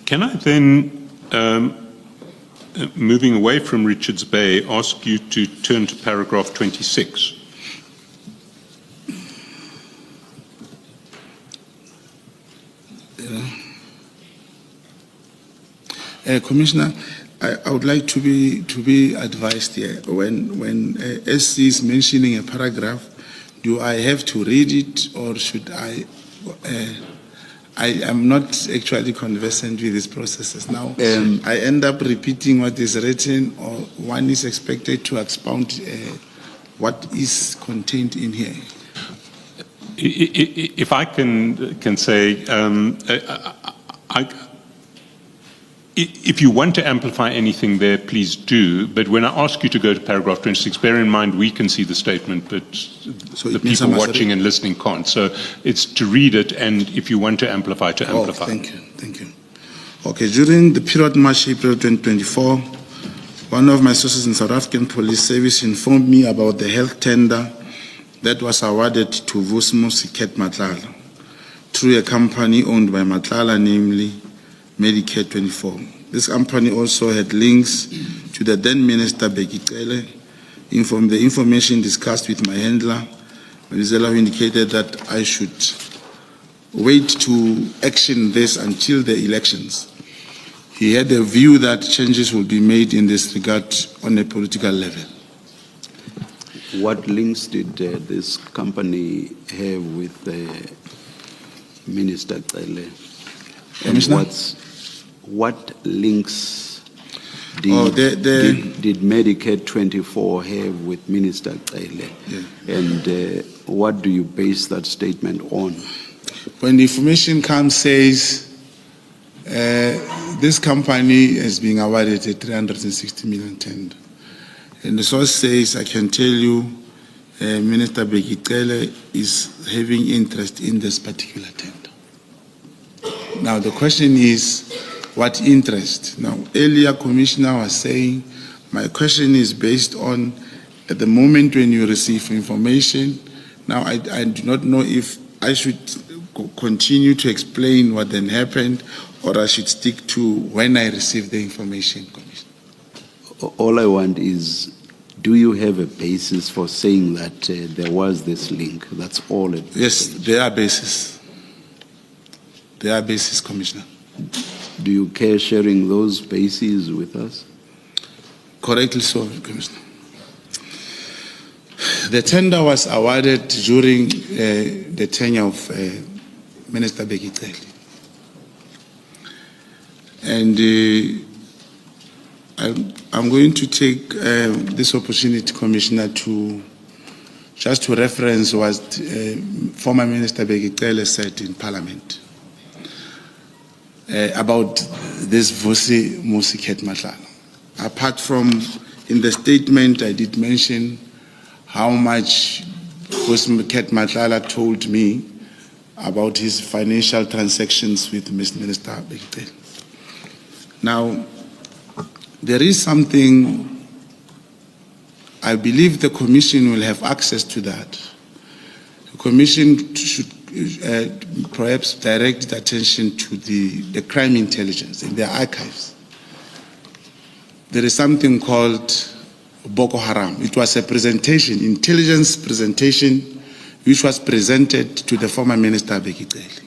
Can I then, moving away from Richards Bay, ask you to turn to paragraph 26? Commissioner, I would like to be advised here. When SC is mentioning a paragraph, do I have to read it, or should I am not actually conversant with these processes. Now, I end up repeating what is written, or one is expected to expound what is contained in here. If I can say, if you want to amplify anything there, please do. But when I ask you to go to paragraph 26, bear in mind we can see the statement, but the people watching and listening can't. So it's to read it, and if you want to amplify, to amplify. Thank you. Okay, during the period March-April 2024, one of my sources in South African Police Service informed me about the health tender that was awarded to Vusmo Siket Matlala through a company owned by Matlala, namely Medicare 24. This company also had links to the then Minister Bekicele. The information discussed with my handler, Lungelo, who indicated that I should wait to action this until the elections. He had a view that changes will be made in this regard on a political level. What links did this company have with Minister Cele? And what links did Medicare 24 have with Minister Cele? Yeah. And what do you base that statement on? When the information comes, says this company is being awarded a 360 million tender. And the source says, I can tell you, Minister Bekicele is having interest in this particular tender. Now, the question is, what interest? Now, earlier, Commissioner was saying, my question is based on at the moment when you receive information. Now, I do not know if I should continue to explain what then happened, or I should stick to when I receive the information, Commissioner. All I want is, do you have a basis for saying that there was this link? That's all. Yes, there are bases. There are bases, Commissioner. Do you care sharing those bases with us? Correctly so, Commissioner. The tender was awarded during the tenure of Minister Bekicele. And I'm going to take this opportunity, Commissioner, to just to reference what former Minister Bekele said in Parliament about this Vusi Musi Ket Matlala. Apart from in the statement, I did mention how much Vusi Ket Matlala told me about his financial transactions with Mr. Minister Bekele. Now, there is something, I believe the Commission will have access to that. The Commission should perhaps direct attention to the crime intelligence in their archives. There is something called Boko Haram. It was a presentation, intelligence presentation, which was presented to the former Minister Bekele.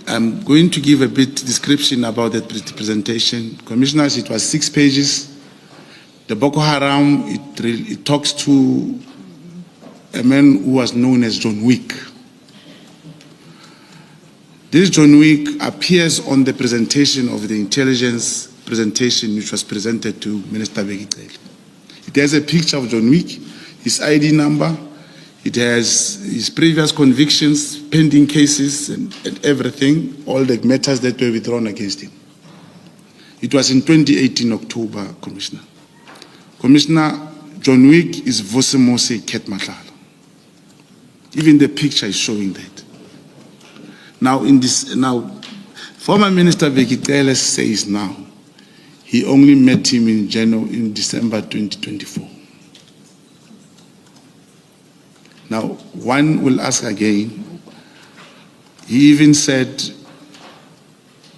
I'm going to give a bit description about that presentation. Commissioners, it was 6 pages. The Boko Haram, it talks to a man who was known as John Wick. This John Wick appears on the presentation of the intelligence presentation which was presented to Minister Bekele. It has a picture of John Wick, his ID number, it has his previous convictions, pending cases and everything, all the matters that were withdrawn against him. It was in 2018 October, Commissioner. Commissioner, John Wick is Vusi Ket Matlala. Even the picture is showing that. Now, former Minister Bekele says now, he only met him in December 2024. Now, one will ask again, he even said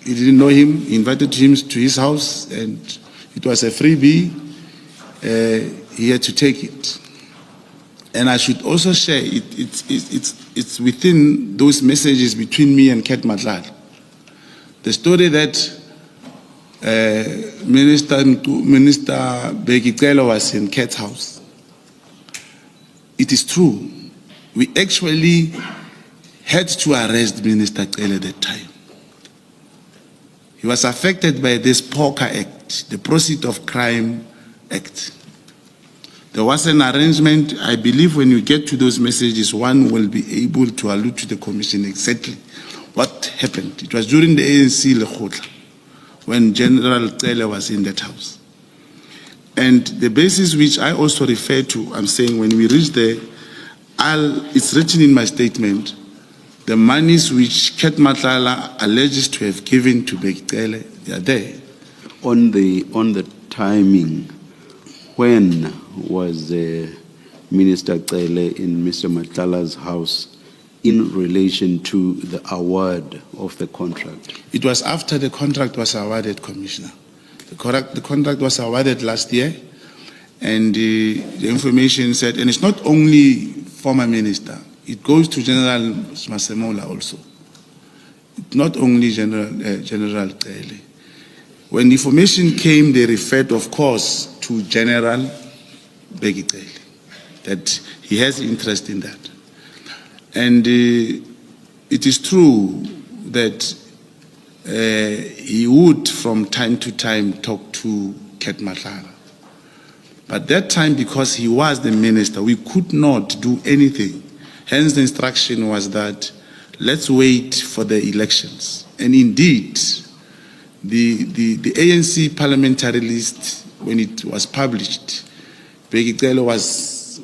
he didn't know him, he invited him to his house, and it was a freebie, he had to take it. And I should also share, it's within those messages between me and Ket Matlala. The story that Minister Bekele was in Ket's house, it is true. We actually had to arrest Minister Cele at that time. He was affected by this POCA Act, the Proceeds of Crime Act. There was an arrangement. I believe when you get to those messages, one will be able to allude to the Commission exactly what happened. It was during the ANC Lekgotla, when General Cele was in that house. And the basis which I also refer to, I'm saying when we reach there, it's written in my statement, the monies which Ket Matlala alleges to have given to Bekele, they are there. On the timing, when was Minister Cele in Mr. Matlala's house in relation to the award of the contract? It was after the contract was awarded, Commissioner. The contract was awarded last year, and the information said, and it's not only former minister, it goes to General Masemola also. Not only General Cele. When the information came, they referred, of course, to General Bekele, that he has interest in that. And it is true that he would, from time to time, talk to Ket Matlala. But that time, because he was the minister, we could not do anything. Hence, the instruction was that let's wait for the elections. And indeed, the ANC parliamentary list, when it was published, Bekele was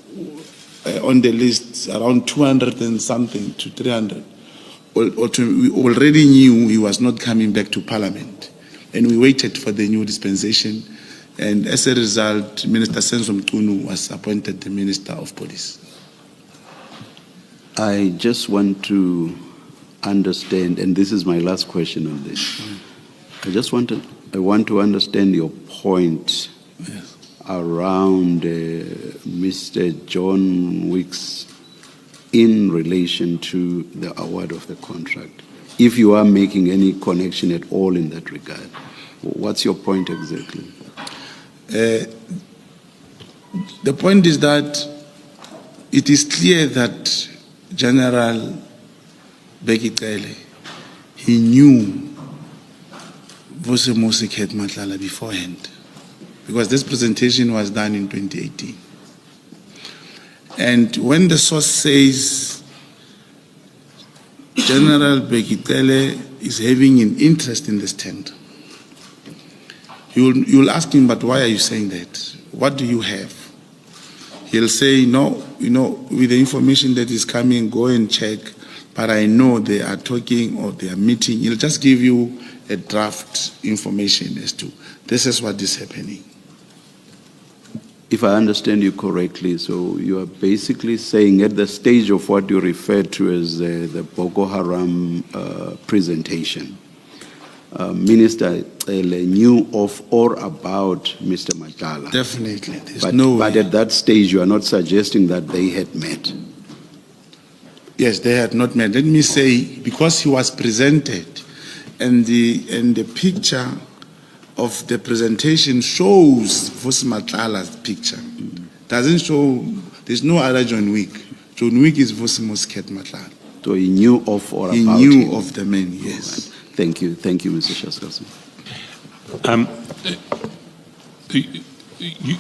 on the list around 200 and something to 300. We already knew he was not coming back to Parliament, and we waited for the new dispensation, and as a result, Minister Senzo Mchunu was appointed the Minister of Police. I just want to understand, and this is my last question on this. I want to understand your point around Mr. John Wick's in relation to the award of the contract. If you are making any connection at all in that regard, what's your point exactly? The point is that it is clear that General Bekele, he knew Vusi Ket Matlala beforehand, because this presentation was done in 2018. And when the source says General Bekitele is having an interest in this tender, you'll ask him, but why are you saying that? What do you have? He'll say, no, with the information that is coming, go and check, but I know they are talking or they are meeting. He'll just give you a draft information as to this is what is happening. If I understand you correctly, so you are basically saying at the stage of what you refer to as the Boko Haram presentation, Minister Cele knew of or about Mr. Madlanga. Definitely. There's But, no but way. at that stage, you are not suggesting that they had met. Yes, they had not met. Let me say, because he was presented, and the picture of the presentation shows Vusi Matlala's picture. Doesn't show, there's no other John Wick. John Wick is Vusi Muscat Matlala. So he knew of or He about knew him. of the man, yes. Thank you, Mr. Shaskasi.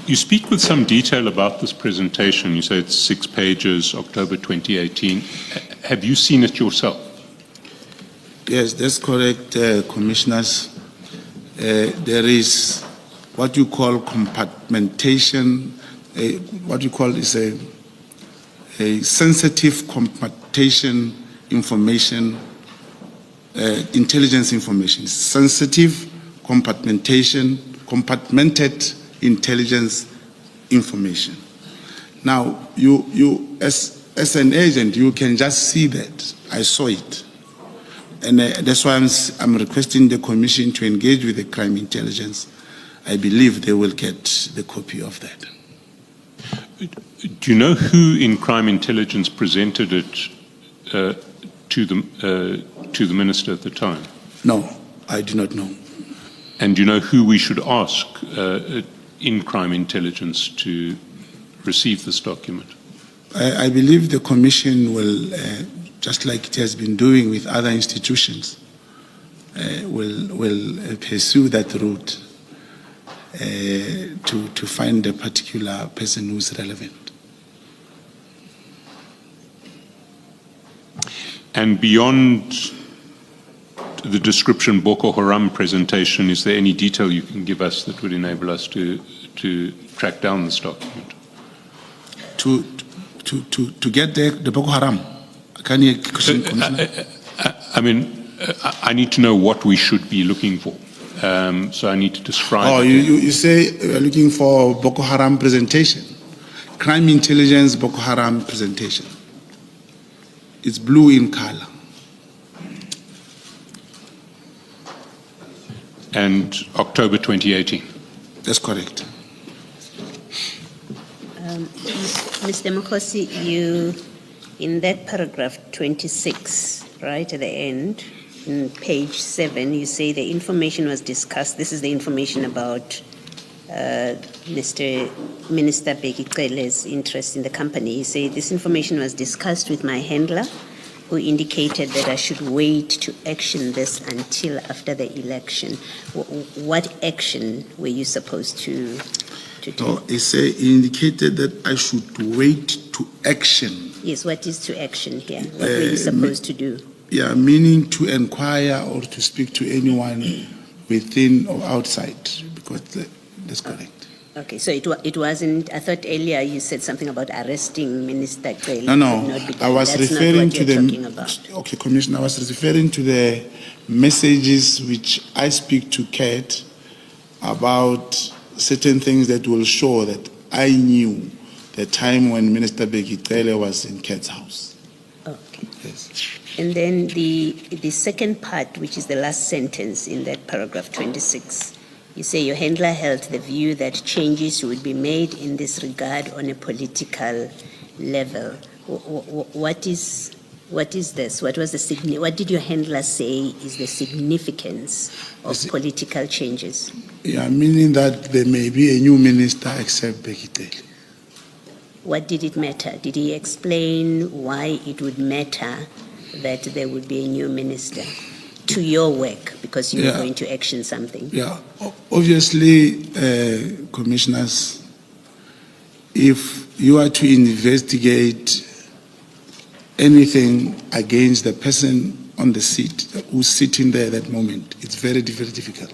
You speak with some detail about this presentation. You say it's 6 pages, October 2018. Have you seen it yourself? Yes, that's correct, Commissioners. There is what you call compartmentation, what you call is a sensitive compartmentation information, intelligence information, sensitive compartmented intelligence information. Now, you as an agent, you can just see that. I saw it. And that's why I'm requesting the Commission to engage with the crime intelligence. I believe they will get the copy of that. Do you know who in crime intelligence presented it to the minister at the time? No, I do not know. And do you know who we should ask in crime intelligence to receive this document? I believe the Commission will, just like it has been doing with other institutions, will pursue that route to find a particular person who's relevant. And beyond the description Boko Haram presentation, is there any detail you can give us that would enable us to track down this document? To get the Boko Haram. Can you, Commissioner? I mean, I need to know what we should be looking for. So I need to describe. Oh, it. you say you're looking for Boko Haram presentation. Crime intelligence Boko Haram presentation. It's blue in color. And October 2018. That's correct. Mr. Mogotsi, you, in that paragraph 26, right at the end, in page 7, you say the information was discussed. This is the information about Minister Bekitele's interest in the company. You say this information was discussed with my handler, who indicated that I should wait to action this until after the election. What action were you supposed to take? No, he indicated that I should wait to action. Yes, what is to action here? What were you supposed to do? Yeah, meaning to inquire or to speak to anyone within or outside, because that's correct. Okay, so it wasn't, I thought earlier you said something about arresting Minister Cele. No, I was That's referring not to what you're talking about. Okay, Commissioner, I was referring to the messages which I speak to Kat about certain things that will show that I knew the time when Minister Bekitele was in Kat's house. Okay. Yes. And then the second part, which is the last sentence in that paragraph 26, you say your handler held the view that changes would be made in this regard on a political level. What is this? What did your handler say is the significance of political changes? Yeah, meaning that there may be a new minister except Bekitele. What did it matter? Did he explain why it would matter that there would be a new minister to your work, because you were going to action something? Yeah, obviously, commissioners, if you are to investigate anything against the person on the seat who's sitting there at that moment. It's very, very difficult.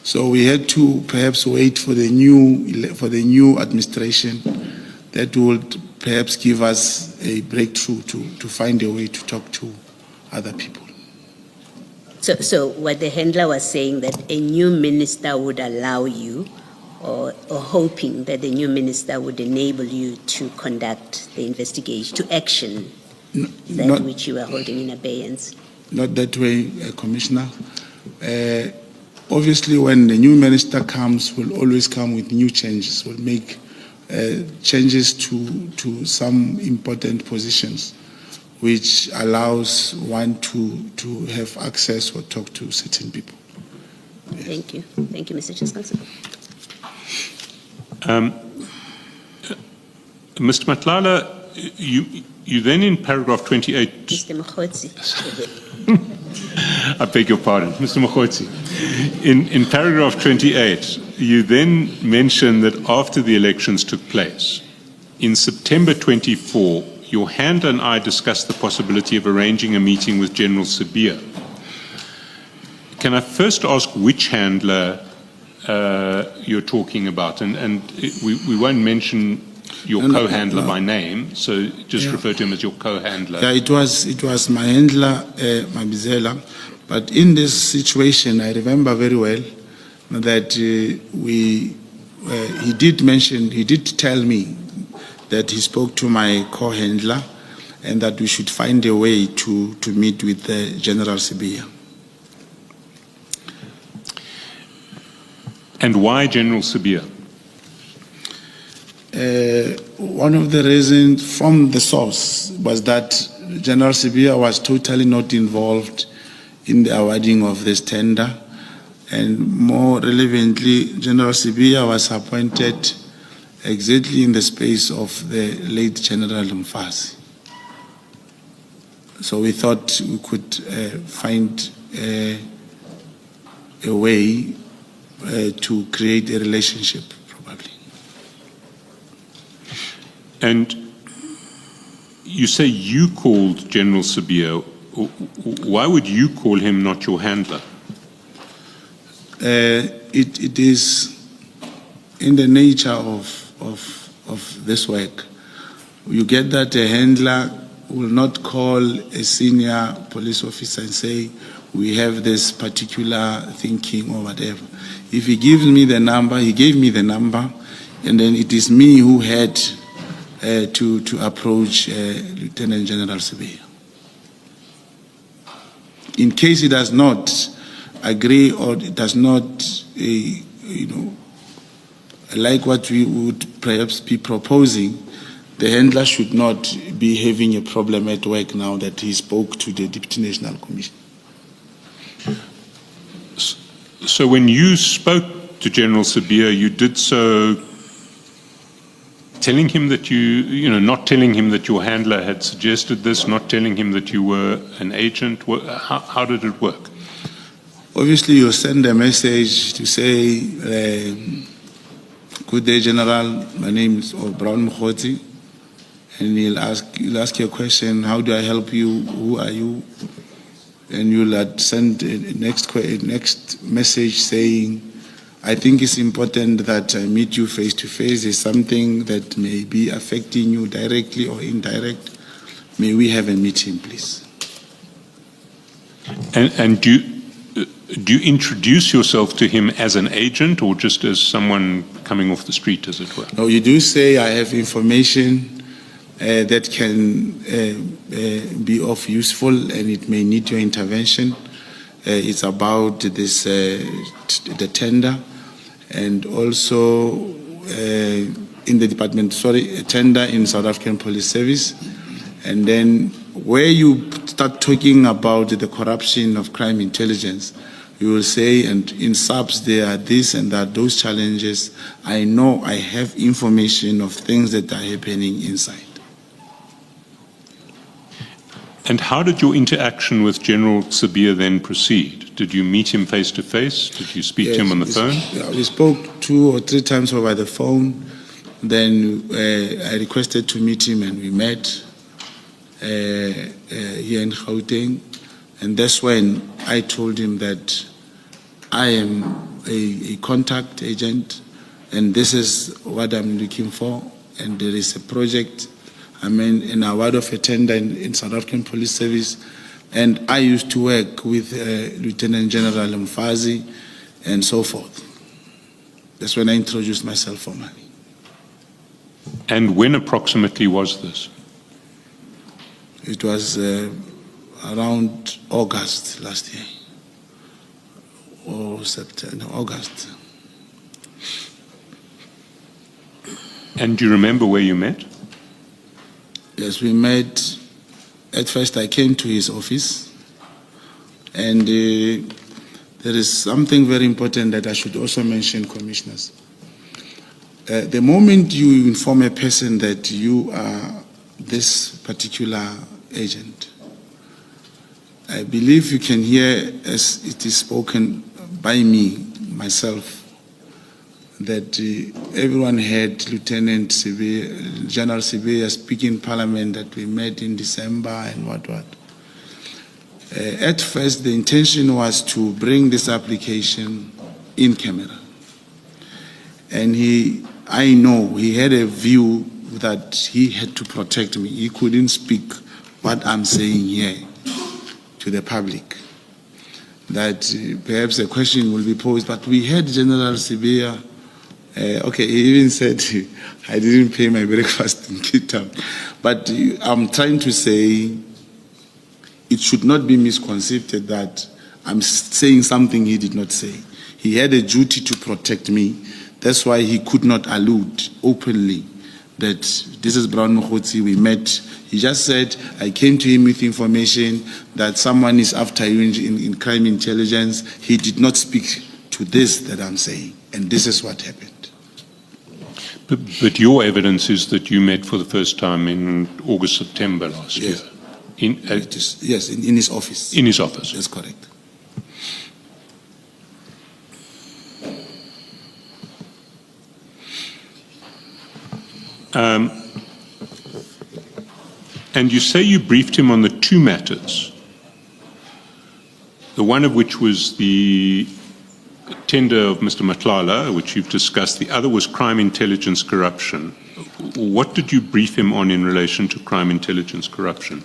So we had to perhaps wait for the new administration that would perhaps give us a breakthrough to find a way to talk to other people. So what the handler was saying, that a new minister would allow you, or hoping that the new minister would enable you to conduct the investigation, to action that which you were holding in abeyance. Not that way, Commissioner. Obviously, when the new minister comes, we'll always come with new changes. We'll make changes to some important positions, which allows one to have access or talk to certain people. Yes. Thank you. Thank you, Mr. Chancellor. Mr. Matlala, you then in paragraph 28... Mr. Mogotsi. I beg your pardon, Mr. Mogotsi. In paragraph 28, you then mention that after the elections took place, in September 24, your handler and I discussed the possibility of arranging a meeting with General Sibiya. Can I first ask which handler you're talking about? And we won't mention your co-handler by name, so just refer to him as your co-handler. Yeah, it was my handler, Mabizela. But in this situation, I remember very well that he did tell me that he spoke to my co-handler and that we should find a way to meet with General Sibiya. And why General Sibiya? One of the reasons from the source was that General Sibiya was totally not involved in the awarding of this tender, and more relevantly, General Sibiya was appointed exactly in the space of the late General Mkhwanazi. So we thought we could find a way to create a relationship, probably. And you say you called General Sibiya. Why would you call him, not your handler? It is in the nature of this work. You get that a handler will not call a senior police officer and say, we have this particular thinking or whatever. If he gives me the number, he gave me the number, and then it is me who had to approach Lieutenant General Sibiya. In case he does not agree or does not, like what we would perhaps be proposing, the handler should not be having a problem at work now that he spoke to the Deputy National Commission. So when you spoke to General Sibiya, you did so telling him that not telling him that your handler had suggested this, not telling him that you were an agent? How did it work? Obviously, you send a message to say, good day, General, my name is Brown Mogotsi, and he'll ask you a question, how do I help you, who are you? And you'll send a next message saying, I think it's important that I meet you face to face. There's something that may be affecting you directly or indirect. May we have a meeting, please? And do you introduce yourself to him as an agent or just as someone coming off the street, as it were? No, you do say I have information that can be of useful and it may need your intervention. It's about this the tender, and also in the department, a tender in South African Police Service. And then where you start talking about the corruption of crime intelligence, you will say, and in subs there are this and that, those challenges. I know I have information of things that are happening inside. And how did your interaction with General Sibiya then proceed? Did you meet him face to face? Did you speak to him on the phone? Yeah, we spoke 2 or 3 times over the phone. Then I requested to meet him, and we met here in Gauteng. And that's when I told him that I am a contact agent, and this is what I'm looking for. And there is a project, an award of a tender in South African Police Service. And I used to work with Lieutenant General Mkhwanazi and so forth. That's when I introduced myself formally. And when approximately was this? It was around August last year, or September, August. And do you remember where you met? Yes, we met. At first I came to his office, and there is something very important that I should also mention, commissioners. The moment you inform a person that you are this particular agent, I believe you can hear, as it is spoken by me, myself, that everyone heard Lieutenant General Sibeya speak in Parliament that we met in December and what. At first, the intention was to bring this application in camera. And I know he had a view that he had to protect me. He couldn't speak what I'm saying here to the public. That perhaps a question will be posed, but we had General Sibeya. Okay, he even said, I didn't pay my breakfast in Cape Town. But I'm trying to say, it should not be misconceived that I'm saying something he did not say. He had a duty to protect me. That's why he could not allude openly that this is Brown Mogotsi, we met. He just said, I came to him with information that someone is after you in crime intelligence. He did not speak to this that I'm saying, and this is what happened. But your evidence is that you met for the first time in August, September last year. Yes, in his office. In his office. That's correct. And you say you briefed him on the two matters, the one of which was the tender of Mr. Matlala, which you've discussed. The other was crime intelligence corruption. What did you brief him on in relation to crime intelligence corruption?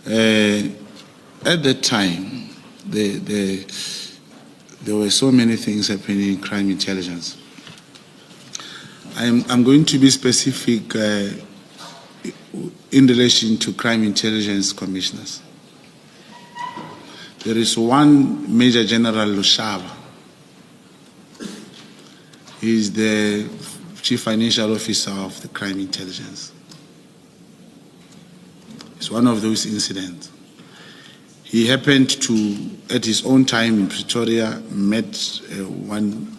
At that time, there were so many things happening in crime intelligence. I'm going to be specific in relation to crime intelligence commissioners. There is one Major General Lushaba. He is the Chief Financial Officer of the crime intelligence. It's one of those incidents. He happened to, at his own time in Pretoria, met one,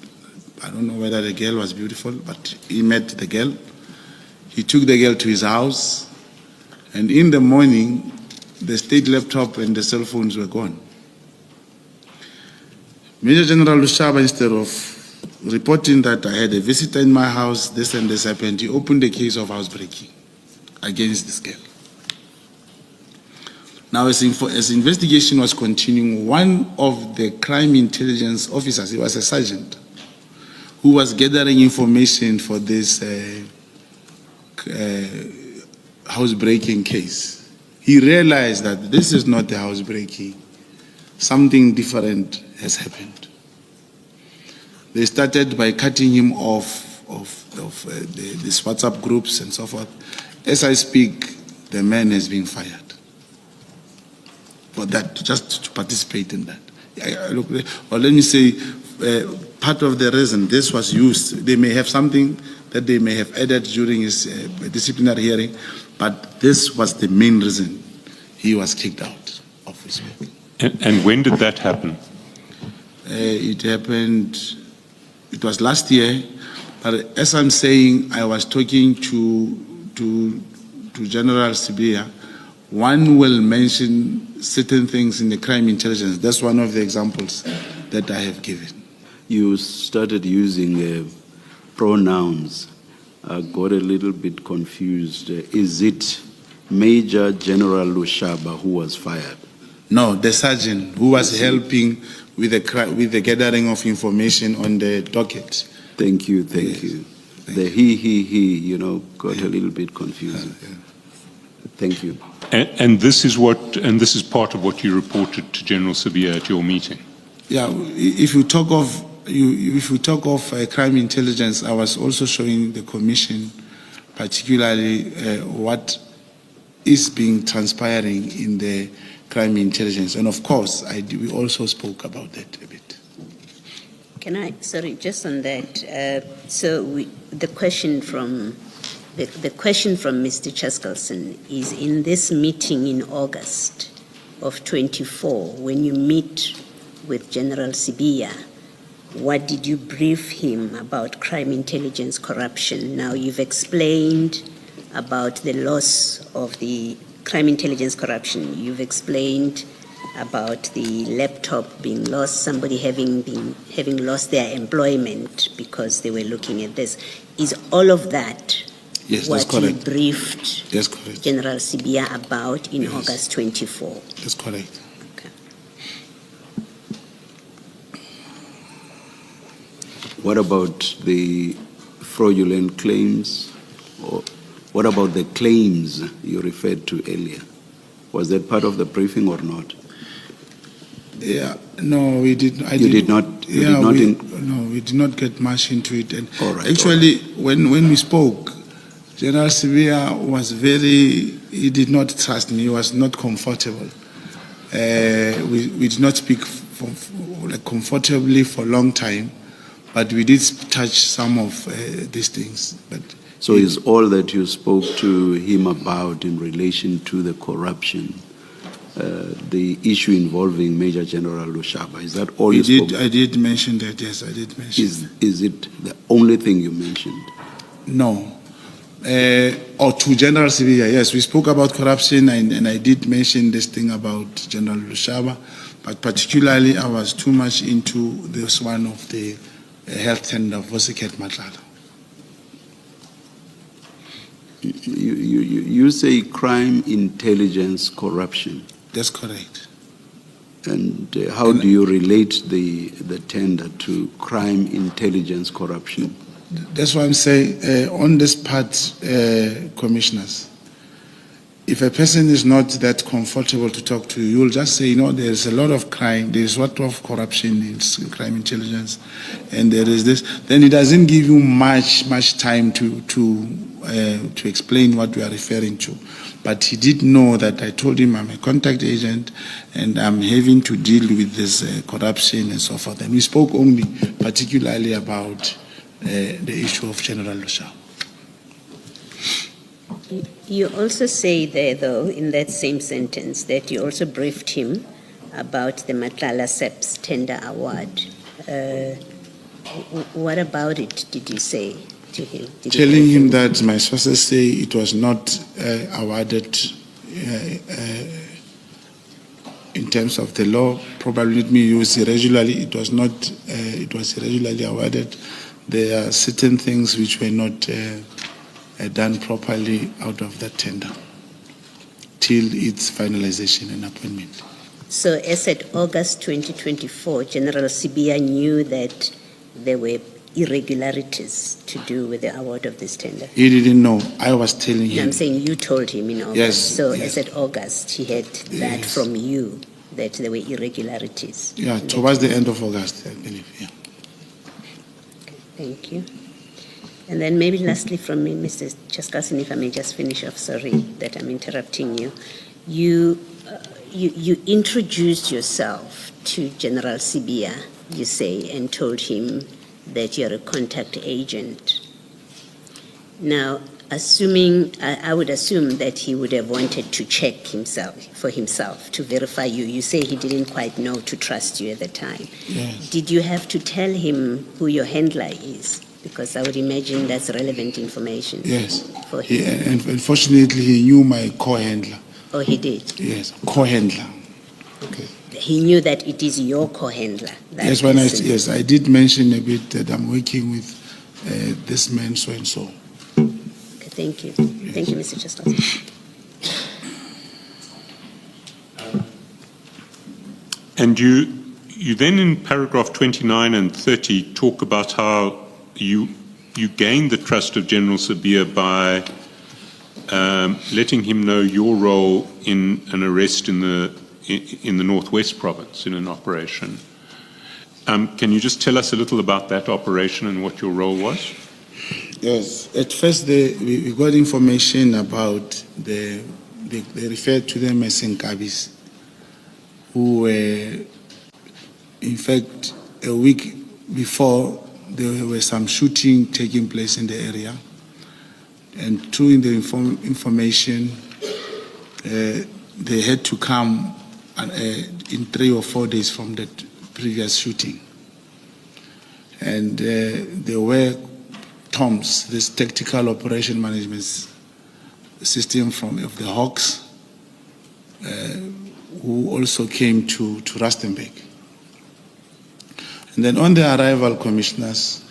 I don't know whether the girl was beautiful, but he met the girl. He took the girl to his house, and in the morning, the state laptop and the cell phones were gone. Major General Lushaba, instead of reporting that I had a visitor in my house, this and this happened, he opened a case of housebreaking against this girl. Now, as investigation was continuing, one of the crime intelligence officers, he was a sergeant, who was gathering information for this housebreaking case, he realized that this is not the housebreaking. Something different has happened. They started by cutting him off these WhatsApp groups and so forth. As I speak, the man has been fired for that, just to participate in that. Or let me say, part of the reason this was used, they may have something that they may have added during his disciplinary hearing, but this was the main reason he was kicked out of his work. And when did that happen? It happened, it was last year, but as I'm saying, I was talking to General Sibeya. One will mention certain things in the crime intelligence. That's one of the examples that I have given. You started using pronouns. I got a little bit confused. Is it Major General Lushaba who was fired? No, the sergeant who was helping with the gathering of information on the docket. Thank you, thank Yes. you. The he, got a little bit confusing. Thank you. And this is part of what you reported to General Sibiya at your meeting. Yeah, if you talk of crime intelligence, I was also showing the commission, particularly what is being transpiring in the crime intelligence, and of course, we also spoke about that a bit. Can I, sorry, just on that, the question from Mr. Chaskalson is, in this meeting in August of 24, when you meet with General Sibiya, what did you brief him about crime intelligence corruption? Now you've explained about the loss of the crime intelligence corruption. You've explained about the laptop being lost, somebody having lost their employment because they were looking at this. Is all of that Yes, what that's correct. you briefed Yes, correct. General Sibiya about in Yes. August 24? That's correct. Okay. What about the fraudulent claims? Or what about the claims you referred to earlier? Was that part of the briefing or not? Yeah, no, we did. You did not No, we did not get much into it. And All right, actually, when we spoke, General Sibiya was he did not trust me. He was not comfortable. We did not speak comfortably for a long time, but we did touch some of these things. But So is all that you spoke to him about in relation to the corruption, the issue involving Major General Lushaba, is that all you spoke? I did mention that, yes, I did mention that. Is it the only thing you mentioned? No. Or to General Sibiya, yes, we spoke about corruption, and I did mention this thing about General Lushaba, but particularly I was too much into this one of the health tender for Siket MADLANGA. You say crime, intelligence, corruption. That's correct. And how do you relate the tender to crime, intelligence, corruption? That's why I'm saying on this part, commissioners, if a person is not that comfortable to talk to you, you'll just say, there's a lot of crime, there's a lot of corruption in crime intelligence, and there is this. Then it doesn't give you much time to explain what we are referring to. But he did know that I told him I'm a contact agent and I'm having to deal with this corruption and so forth. And we spoke only particularly about the issue of General Lushaba. You also say there, though, in that same sentence, that you also briefed him about the Matlala SEPS tender award. What about it did you say to him? Telling him that my sources say it was not awarded in terms of the law. Probably let me use irregularly. It was not. It was irregularly awarded. There are certain things which were not done properly out of that tender till its finalization and appointment. So as at August 2024, General Sibiya knew that there were irregularities to do with the award of this tender? He didn't know. I was telling No, him. I'm saying you told him in August. Yes, So yes. as at August, he had that Yes. from you, that there were irregularities. Yeah, in towards that the end of August, I believe. Yeah. Thank you. And then maybe lastly from me, Mr. Chaskalson, if I may just finish off, sorry that I'm interrupting you. You introduced yourself to General Sibiya, you say, and told him that you're a contact agent. Now, I would assume that he would have wanted to check for himself, to verify you. You say he didn't quite know to trust you at the time. Yes. Did you have to tell him who your handler is? Because I would imagine that's relevant information. Yes. For him. And unfortunately, he knew my co-handler. Oh, he did? Yes, co-handler. Okay. He knew that it is your co-handler. Yes, I did mention a bit that I'm working with this man so and so. Okay, thank you. Thank you, Mr. Chestnut. And you then in paragraph 29 and 30 talk about how you gained the trust of General Sabia by letting him know your role in an arrest in the Northwest Province in an operation. Can you just tell us a little about that operation and what your role was? Yes, at first we got information about they referred to them as Nkabis, who were, in fact, a week before there was some shooting taking place in the area. And through the information, they had to come in 3 or 4 days from that previous shooting. And there were TOMS, this Tactical Operation Management System of the Hawks, who also came to Rustenburg. And then on the arrival, commissioners,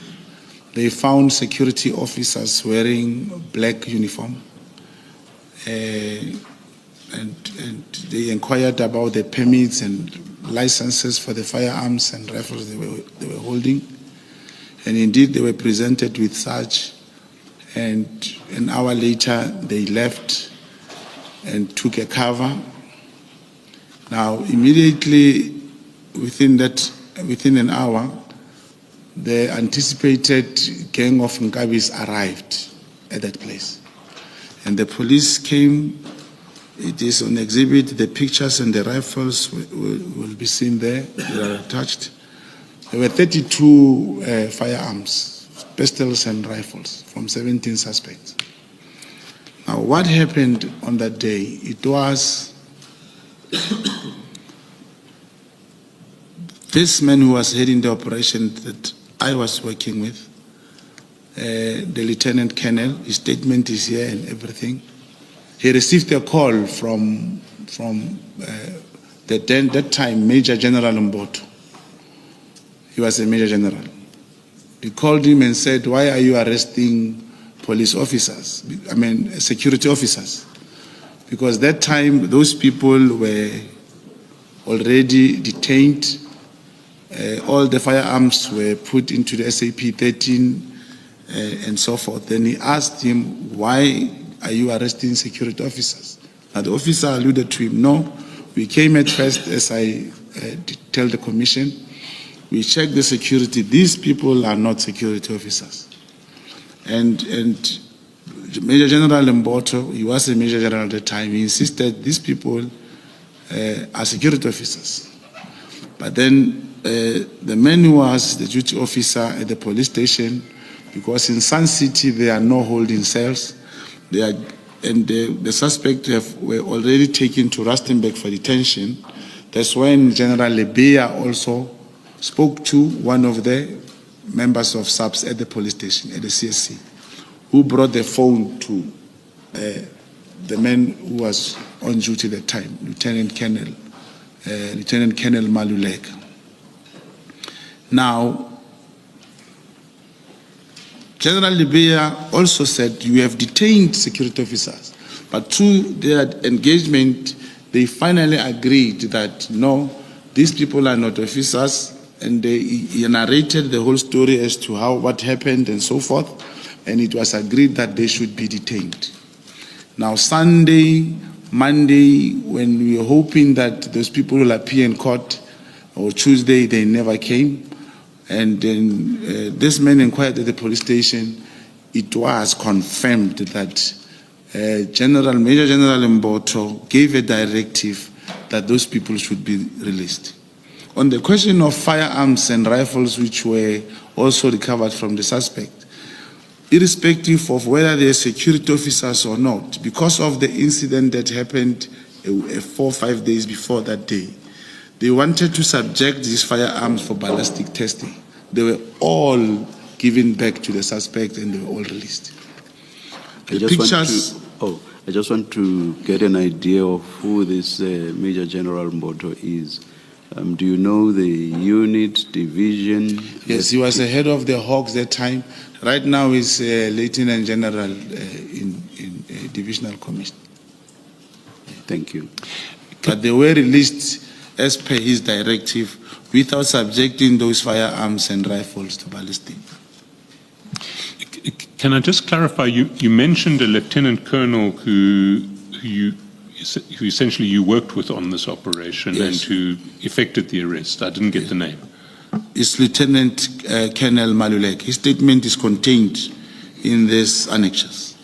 they found security officers wearing black uniform, and they inquired about the permits and licenses for the firearms and rifles they were holding. And indeed, they were presented with such, and an hour later, they left and took a cover. Now, immediately within an hour, the anticipated gang of Nkabis arrived at that place. And the police came. It is on exhibit. The pictures and the rifles will be seen there. They are attached. There were 32 firearms, pistols and rifles from 17 suspects. Now, what happened on that day? It was this man who was heading the operation that I was working with, the Lieutenant Colonel. His statement is here and everything. He received a call from that time Major General Mboto. He was a Major General. He called him and said, "Why are you arresting police officers? I mean, security officers?" Because that time those people were already detained. All the firearms were put into the SAP 13 and so forth. Then he asked him, "Why are you arresting security officers?" Now the officer alluded to him, "No, we came at first, as I tell the commission, we checked the security. These people are not security officers." And Major General Mboto, he was a Major General at the time, he insisted these people are security officers. But then the man who was the duty officer at the police station, because in Sun City there are no holding cells, the suspect were already taken to Rustenburg for detention. That's when General Lebeya also spoke to one of the members of SAPS at the police station, at the CSC, who brought the phone to the man who was on duty at the time, Lieutenant Colonel Maluleka. Now, General Lebeya also said, "You have detained security officers." But through their engagement, they finally agreed that, no, these people are not officers, and he narrated the whole story as to what happened and so forth, and it was agreed that they should be detained. Now, Sunday, Monday, when we were hoping that those people will appear in court, or Tuesday, they never came. And then this man inquired at the police station. It was confirmed that Major General Mboto gave a directive that those people should be released. On the question of firearms and rifles, which were also recovered from the suspect, irrespective of whether they are security officers or not, because of the incident that happened 4 or 5 days before that day, they wanted to subject these firearms for ballistic testing. They were all given back to the suspect and they were all released. I just want to get an idea of who this Major General Mboto is. Do you know the unit, division? Yes, he was the head of the Hawks that time. Right now he's Lieutenant General in Divisional Commission. Thank you. But they were released as per his directive without subjecting those firearms and rifles to ballistic. Can I just clarify, you mentioned a lieutenant colonel who essentially you worked with on this operation, Yes. and who effected the arrest. I didn't get the name. It's Lieutenant Colonel Malulek. His statement is contained in these annexures.